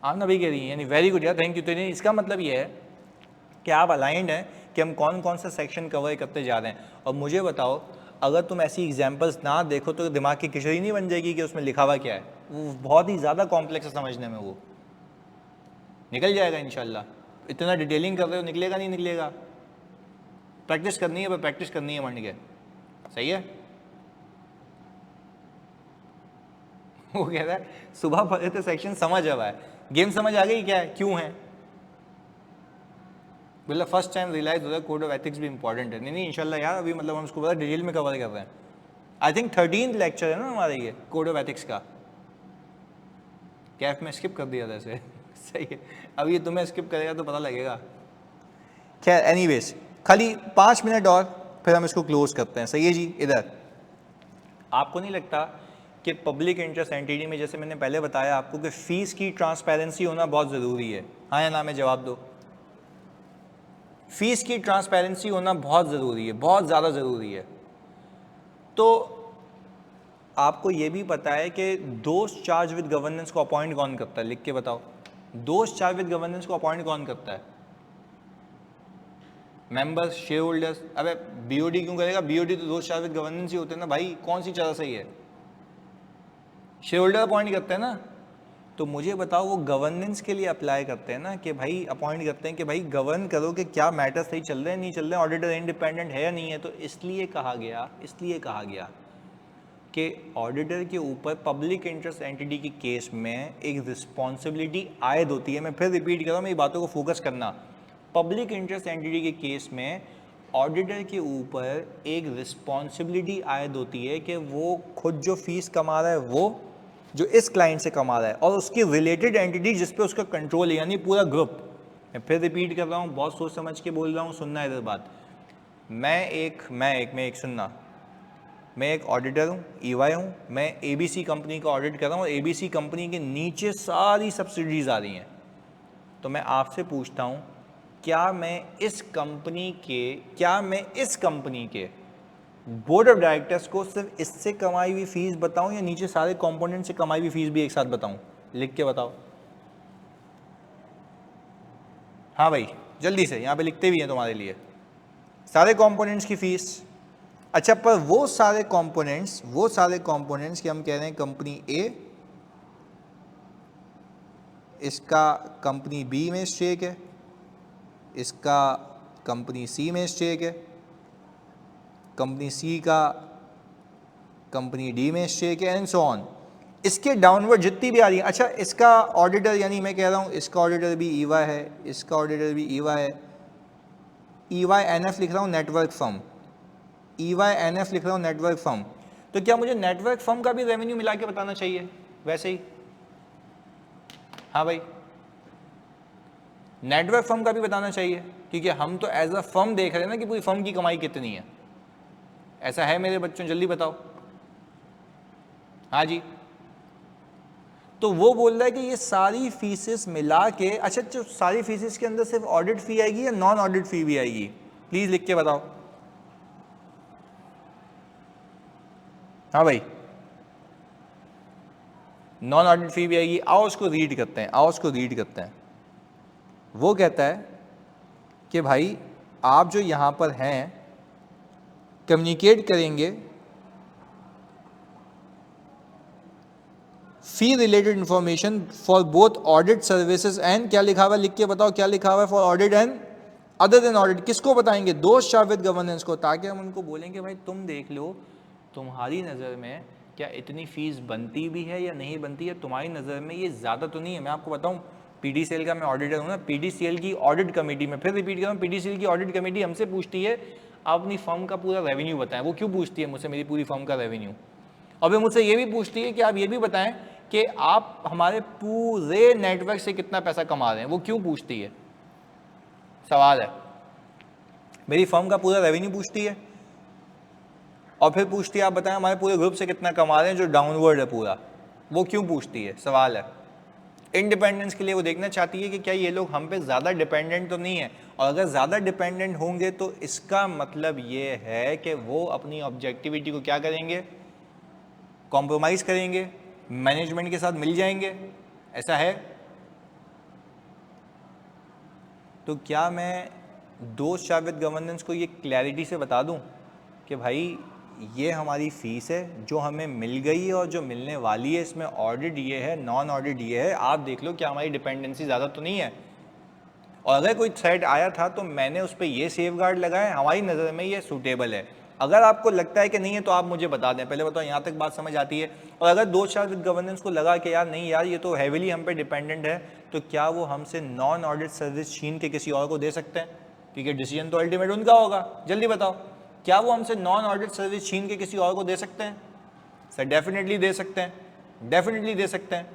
आमना भी कह रही है, यानी वेरी गुड यार, थैंक यू। तो इसका मतलब ये है कि आप अलाइंड हैं कि हम कौन कौन सा सेक्शन कवर करते जा रहे हैं। और मुझे बताओ, अगर तुम ऐसी एग्जांपल्स ना देखो तो दिमाग की खिचड़ी नहीं बन जाएगी कि उसमें लिखा हुआ क्या है? वो बहुत ही ज़्यादा कॉम्प्लेक्स है समझने में, वो निकल जाएगा इंशाल्लाह। इतना डिटेलिंग कर रहे हो, निकलेगा नहीं निकलेगा? प्रैक्टिस करनी है, पर प्रैक्टिस करनी है मंड के, सही है? वो कह रहा है सुबह पढ़े थे सेक्शन समझ आवा है, गेम समझ आ गई क्या है, क्यों है? बोला फर्स्ट टाइम रियलाइज हो रहा है कोड ऑफ एथिक्स भी इंपॉर्टेंट है। नहीं इंशाल्लाह यार, अभी मतलब हम उसको बड़ा डिटेल में कवर कर रहे हैं। आई थिंक 13th लेक्चर है ना हमारा ये कोड ऑफ एथिक्स का। कैफ में स्किप कर दिया था इसे सही है, अब ये तुम्हें स्किप करेगा तो पता लगेगा। खैर एनीवेज, खाली 5 मिनट और फिर हम इसको क्लोज करते हैं। सही है जी। इधर आपको नहीं लगता कि पब्लिक इंटरेस्ट एंटिटी में, जैसे मैंने पहले बताया आपको, कि फीस की ट्रांसपेरेंसी होना बहुत ज़रूरी है? हाँ या ना में जवाब दो। फीस की ट्रांसपेरेंसी होना बहुत ज़रूरी है, बहुत ज़्यादा ज़रूरी है। तो आपको ये भी पता है कि दोस्त चार्ज विद गवर्नेंस को अपॉइंट कौन करता है? लिख के बताओ, दोस्त चार्ज विद गवर्नेंस को अपॉइंट कौन करता है? Members, share holders. अबे बीओडी क्यों करेगा? बीओडी तो दोस्त चार्ज विद गवर्नेंस ही होते हैं ना भाई, कौन सी चार्ज सही है? शेयर होल्डर अपॉइंट करते हैं ना। तो मुझे बताओ वो गवर्नेंस के लिए अप्लाई करते हैं ना, कि भाई अपॉइंट करते हैं कि भाई गवर्न करो कि क्या मैटर सही चल रहे हैं नहीं चल रहे हैं, ऑडिटर इंडिपेंडेंट है या नहीं है। तो इसलिए कहा गया कि ऑडिटर के ऊपर पब्लिक इंटरेस्ट एंटिटी के केस में एक रिस्पॉन्सिबिलिटी आयद होती है। मैं फिर रिपीट कर रहा हूँ, मेरी बातों को फोकस करना। पब्लिक इंटरेस्ट एंटिटी के केस में ऑडिटर के ऊपर एक रिस्पॉन्सिबिलिटी आयद होती है कि वो खुद जो फीस कमा रहा है, वो जो इस क्लाइंट से कमा रहा है, और उसकी रिलेटेड एंटिटी जिस पे उसका कंट्रोल है, यानी पूरा ग्रुप। मैं फिर रिपीट कर रहा हूँ, बहुत सोच समझ के बोल रहा हूँ, सुनना है इधर बात। मैं एक सुनना, मैं एक ऑडिटर हूँ, ईवाई हूँ, मैं एबीसी कंपनी का ऑडिट कर रहा हूँ, और एबीसी कंपनी के नीचे सारी सब्सिडीज आ रही हैं। तो मैं आपसे पूछता हूँ, क्या मैं इस कंपनी के बोर्ड ऑफ डायरेक्टर्स को सिर्फ इससे कमाई हुई फीस बताऊं, या नीचे सारे कंपोनेंट से कमाई हुई फीस भी एक साथ बताऊं? लिख के बताओ। हाँ भाई जल्दी से, यहाँ पे लिखते भी हैं तुम्हारे लिए, सारे कंपोनेंट्स की फीस। अच्छा, पर वो सारे कंपोनेंट्स कि हम कह रहे हैं कंपनी ए, इसका कंपनी बी में स्टेक है, इसका कंपनी सी में स्टेक है, कंपनी सी का कंपनी डी में स्टेक है, एंड सो ऑन। इसके डाउनवर्ड जितनी भी आ रही है। अच्छा, इसका ऑडिटर, यानी मैं कह रहा हूँ इसका ऑडिटर भी ईवाई है, इसका ऑडिटर भी ईवाई है, ईवाई एनएफ लिख रहा हूँ नेटवर्क फर्म, ईवाई एनएफ लिख रहा हूँ नेटवर्क फर्म। तो क्या मुझे नेटवर्क फर्म का भी रेवेन्यू मिला के बताना चाहिए? वैसे ही हाँ भाई, नेटवर्क फर्म का भी बताना चाहिए, क्योंकि हम तो एज अ फर्म देख रहे हैं ना कि पूरी फर्म की कमाई कितनी है। ऐसा है मेरे बच्चों? जल्दी बताओ। हाँ जी। तो वो बोल रहा है कि ये सारी फीसेस मिला के, अच्छा जो सारी फीसेस के अंदर सिर्फ ऑडिट फी आएगी या नॉन ऑडिट फी भी आएगी? प्लीज लिख के बताओ। हाँ भाई, नॉन ऑडिट फी भी आएगी। आओ उसको रीड करते हैं, वो कहता है कि भाई आप जो यहां पर हैं कम्युनिकेट करेंगे fee related information for both audit services and, क्या लिखा हुआ है? लिख के बताओ क्या लिखा हुआ है? For audit and other than audit. किसको बताएंगे? दोस्त चार्ज विद गवर्नेंस को, ताकि हम उनको बोलेंगे भाई तुम देख लो तुम्हारी नज़र में क्या इतनी फीस बनती भी है या नहीं बनती है, तुम्हारी नज़र में ये ज़्यादा तो नहीं है। मैं आपको बताऊँ, पीडीसीएल का मैं ऑडिटर हूँ ना, पीडीसीएल की ऑडिट कमेटी में, फिर रिपीट कर रहा हूँ, पीडीसीएल की ऑडिट कमेटी हमसे पूछती है आप अपनी फर्म का पूरा रेवेन्यू बताएं। वो क्यों पूछती है मुझसे मेरी पूरी फर्म का रेवेन्यू? और वे मुझसे ये भी पूछती है कि आप ये भी बताएं कि आप हमारे पूरे नेटवर्क से कितना पैसा कमा रहे हैं। वो क्यों पूछती है? सवाल है। मेरी फर्म का पूरा रेवेन्यू पूछती है, और फिर पूछती है आप बताएं हमारे पूरे ग्रुप से कितना कमा रहे हैं जो डाउनवर्ड है पूरा। वो क्यों पूछती है? सवाल है। इंडिपेंडेंस के लिए वो देखना चाहती है कि क्या ये लोग हम पे ज़्यादा डिपेंडेंट तो नहीं है, और अगर ज़्यादा डिपेंडेंट होंगे तो इसका मतलब ये है कि वो अपनी ऑब्जेक्टिविटी को क्या करेंगे? कॉम्प्रोमाइज़ करेंगे, मैनेजमेंट के साथ मिल जाएंगे। ऐसा है? तो क्या मैं दोस्त चार्ज विद गवर्नेंस को ये क्लैरिटी से बता दूं कि भाई ये हमारी फ़ीस है जो हमें मिल गई है और जो मिलने वाली है, इसमें ऑडिट ये है, नॉन ऑडिट ये है, आप देख लो क्या हमारी डिपेंडेंसी ज़्यादा तो नहीं है। और अगर कोई थ्रेट आया था तो मैंने उस पर ये सेफगार्ड लगाए, हमारी नज़र में ये सूटेबल है। अगर आपको लगता है कि नहीं है तो आप मुझे बता दें, पहले बताओ यहाँ तक बात समझ आती है। और अगर दो चार विद गवर्नेंस को लगा कि यार नहीं यार ये तो हैवीली हम पे डिपेंडेंट है, तो क्या वो हमसे नॉन ऑडिट सर्विस छीन के किसी और को दे सकते हैं? क्योंकि डिसीजन तो अल्टीमेट उनका होगा। जल्दी बताओ, क्या वो हमसे नॉन ऑडिट सर्विस छीन के किसी और को दे सकते हैं? सर डेफिनेटली दे सकते हैं, डेफिनेटली दे सकते हैं।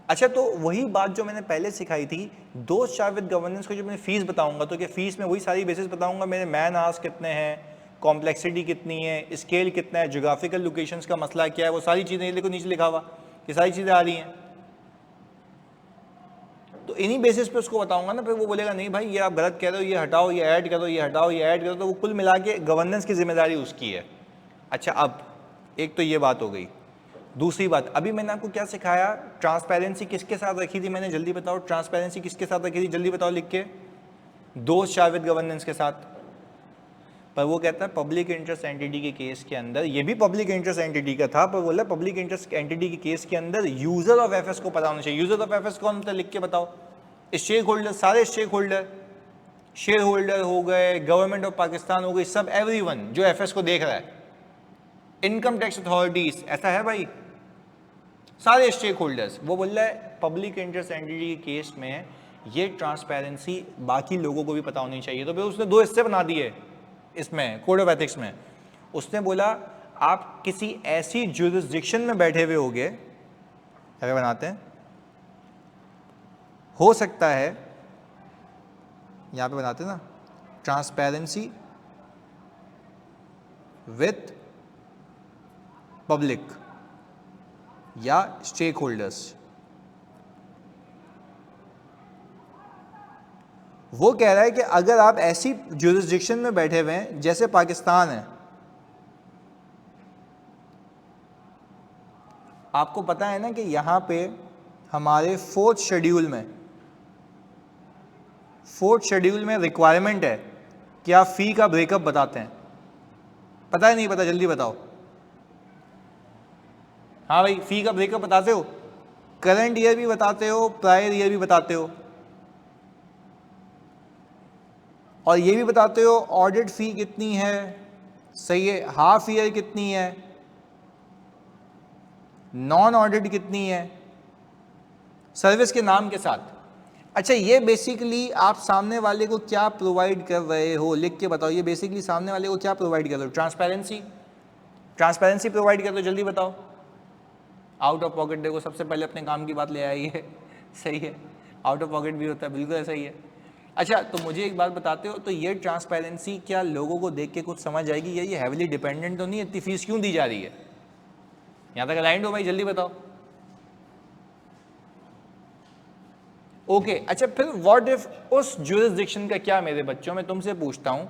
अच्छा, तो वही बात जो मैंने पहले सिखाई थी, दो चार विद गवर्नेंस को जो मैं फीस बताऊंगा, तो क्या फीस में वही सारी बेसिस बताऊंगा, मेरे मैन आवर्स कितने हैं, कॉम्प्लेक्सिटी कितनी है, स्केल कितना है, जोग्राफिकल लोकेशंस का मसला क्या है, वो सारी चीज़ें देखो नीचे लिखा हुआ, ये सारी चीज़ें आ रही हैं। तो इन्हीं बेसिस पे उसको बताऊंगा ना, फिर वो बोलेगा नहीं भाई ये आप गलत कह रहे हो, ये हटाओ, ये ऐड करो, ये हटाओ, ये ऐड करो, तो वो कुल मिला के गवर्नेंस की जिम्मेदारी उसकी है। अच्छा, अब एक तो ये बात हो गई। दूसरी बात, अभी मैंने आपको क्या सिखाया, ट्रांसपेरेंसी किसके साथ रखी थी मैंने, जल्दी बताओ, ट्रांसपेरेंसी किसके साथ रखी थी, जल्दी बताओ लिख के, दो शाविद गवर्नेंस के साथ। पर वो कहता है पब्लिक इंटरेस्ट एंटिटी के केस के अंदर, ये भी पब्लिक इंटरेस्ट एंटिटी का था, पर बोला पब्लिक इंटरेस्ट एंटिटी के केस के अंदर यूजर ऑफ एफएस को पता होना चाहिए। यूजर ऑफ एफएस कौन होता है, लिख के बताओ। स्टेक होल्डर, सारे स्टेक होल्डर, शेयर होल्डर हो गए, गवर्नमेंट ऑफ पाकिस्तान हो गई, सब एवरीवन जो एफएस को देख रहा है, इनकम टैक्स अथॉरिटीज, ऐसा है भाई, सारे स्टेक होल्डर्स। वो बोल रहा है पब्लिक इंटरेस्ट एंटिटी के केस में ये ट्रांसपेरेंसी बाकी लोगों को भी पता होनी चाहिए। तो फिर उसने दो हिस्से बना दिए इसमें कोड ऑफ एथिक्स में। उसने बोला आप किसी ऐसी जुरिस्डिक्शन में बैठे हुए होगे, क्या बनाते हैं, हो सकता है यहां पे बनाते हैं ना, ट्रांसपेरेंसी विथ पब्लिक या स्टेक होल्डर्स। वो कह रहा है कि अगर आप ऐसी जुरिस्डिक्शन में बैठे हुए हैं जैसे पाकिस्तान है, आपको पता है ना कि यहां पे हमारे फोर्थ शेड्यूल में रिक्वायरमेंट है कि आप फी का ब्रेकअप बताते हैं। पता है नहीं पता, जल्दी बताओ। हाँ भाई, फी का ब्रेकअप बताते हो, करंट ईयर भी बताते हो, प्रायर ईयर भी बताते हो, और ये भी बताते हो ऑडिट फी कितनी है, सही है, हाफ ईयर कितनी है, नॉन ऑडिट कितनी है, सर्विस के नाम के साथ। अच्छा, ये बेसिकली आप सामने वाले को क्या प्रोवाइड कर रहे हो, लिख के बताओ। ये बेसिकली सामने वाले को क्या प्रोवाइड कर रहे हो, ट्रांसपेरेंसी प्रोवाइड कर रहे हो, जल्दी बताओ। आउट ऑफ पॉकेट, देखो सबसे पहले अपने काम की बात ले आई है, सही है, आउट ऑफ पॉकेट भी होता है, बिल्कुल ऐसा ही है। अच्छा, तो मुझे एक बात बताते हो, तो ये ट्रांसपेरेंसी क्या लोगों को देख के कुछ समझ आएगी, ये हैवीली डिपेंडेंट तो नहीं, इतनी फीस क्यों दी जा रही है? यहाँ तक अलाइंड हो भाई, जल्दी बताओ। ओके, अच्छा फिर व्हाट इफ उस जुरिस्डिक्शन का क्या, मेरे बच्चों में तुमसे पूछता हूँ,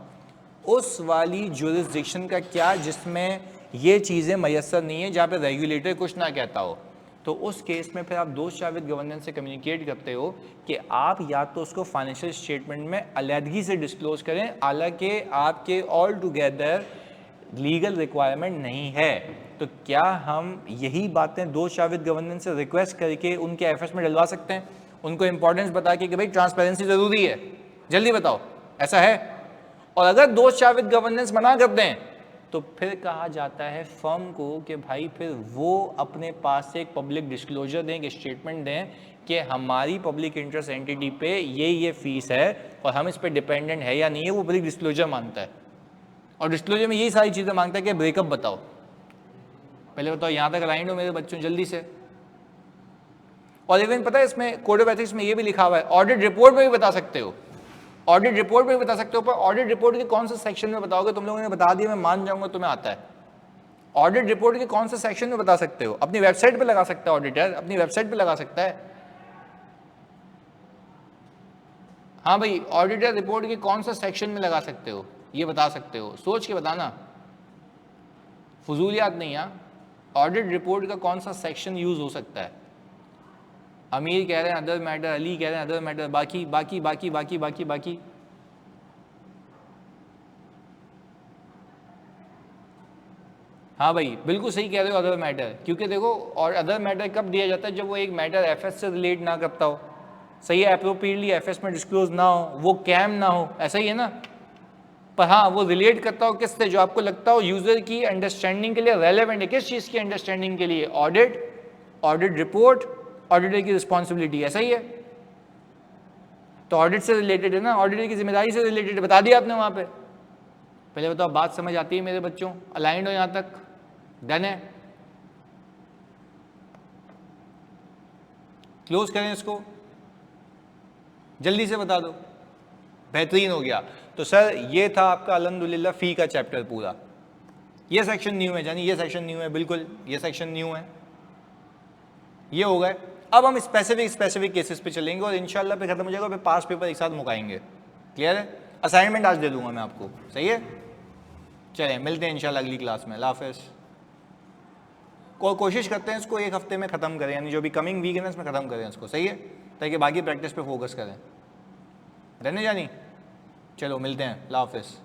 उस वाली जुरिस्डिक्शन का क्या जिसमें ये चीज़ें मैसर नहीं है, जहाँ पे रेगुलेटर कुछ ना कहता हो, तो उस केस में फिर आप दोस्त शाविद गवर्नेंस से कम्युनिकेट करते हो कि आप या तो उसको फाइनेंशियल स्टेटमेंट में अलहदगी से डिस्क्लोज करें, हालांकि आपके ऑल टुगेदर लीगल रिक्वायरमेंट नहीं है। तो क्या हम यही बातें दोस्त शाविद गवर्नेंस से रिक्वेस्ट करके उनके एफएस में डलवा सकते हैं, उनको इंपॉर्टेंस बता के कि भाई ट्रांसपेरेंसी ज़रूरी है, जल्दी बताओ, ऐसा है? और अगर दोस्त शाविद गवर्नेंस मना कर दें तो फिर कहा जाता है फर्म को कि भाई फिर वो अपने पास से एक पब्लिक डिस्क्लोजर दें, एक स्टेटमेंट दें कि हमारी पब्लिक इंटरेस्ट एंटिटी पे ये फीस है और हम इस पे डिपेंडेंट है या नहीं है, वो पब्लिक डिस्क्लोजर मांगता है। और डिस्क्लोजर में यही सारी चीज़ें मांगता है कि ब्रेकअप बताओ। पहले बताओ, यहाँ तक अलाइंड हो मेरे बच्चों, जल्दी से। और इवन पता है इसमें कोड ऑफ एथिक्स में ये भी लिखा हुआ है, ऑडिट रिपोर्ट में भी बता सकते हो, ऑडिट रिपोर्ट में भी बता सकते हो, पर ऑडिट रिपोर्ट के कौन से सेक्शन में बताओगे? तुम लोगों ने बता दिया, मैं मान जाऊंगा तुम्हें आता है। ऑडिट रिपोर्ट के कौन से सेक्शन में बता सकते हो? अपनी वेबसाइट पे लगा सकता है ऑडिटर, अपनी वेबसाइट पे लगा सकता है। हाँ भाई, ऑडिटर रिपोर्ट के कौन सा सेक्शन में लगा सकते हो, ये बता सकते हो, सोच के बताना, फजूलियात नहीं। हाँ, ऑडिट रिपोर्ट का कौन सा सेक्शन यूज हो सकता है? अमीर कह रहे हैं अदर मैटर, अली कह रहे हैं अदर मैटर, बाकी बाकी बाकी बाकी बाकी बाकी। हाँ भाई, बिल्कुल सही कह रहे हो, अदर मैटर, क्योंकि देखो, और अदर मैटर कब दिया जाता है? जब वो एक मैटर एफएस से रिलेट ना करता हो, सही है, अप्रोप्रिएटली एफएस में डिस्क्लोज ना हो, वो कैम ना हो, ऐसा ही है ना? पर हाँ वो रिलेट करता हो किससे, जो आपको लगता हो यूजर की अंडरस्टैंडिंग के लिए रेलेवेंट है। किस चीज़ की अंडरस्टैंडिंग के लिए? ऑडिट, ऑडिट रिपोर्ट, ऑडिटर की रिस्पॉन्सिबिलिटी, ऐसा ही है। तो ऑडिट से रिलेटेड है ना, ऑडिटर की जिम्मेदारी से रिलेटेड, बता दिया आपने वहाँ पे। पहले बताओ बात समझ आती है मेरे बच्चों? अलाइंड हो यहाँ तक? डन है? क्लोज करें इसको, जल्दी से बता दो। बेहतरीन हो गया। तो सर ये था आपका अल्हम्दुलिल्लाह फी का चैप्टर पूरा। ये सेक्शन न्यू है जानी, ये सेक्शन न्यू है, बिल्कुल ये सेक्शन न्यू है। ये हो गए। अब हम स्पेसिफिक केसेस पे चलेंगे और इंशाल्लाह पे खत्म हो जाएगा, फिर पास पेपर एक साथ मुकाएंगे। क्लियर है? असाइनमेंट आज दे दूंगा मैं आपको, सही है? चलें मिलते हैं इंशाल्लाह अगली क्लास में। अल्लाह हाफ़िज़। कोशिश करते हैं इसको एक हफ्ते में ख़त्म करें, यानी जो भी कमिंग वीक है ना इसमें ख़त्म करें इसको, सही है? ताकि बाकी प्रैक्टिस पे फोकस करें। रहने जानी, चलो मिलते हैं। अल्लाह हाफ़िज़।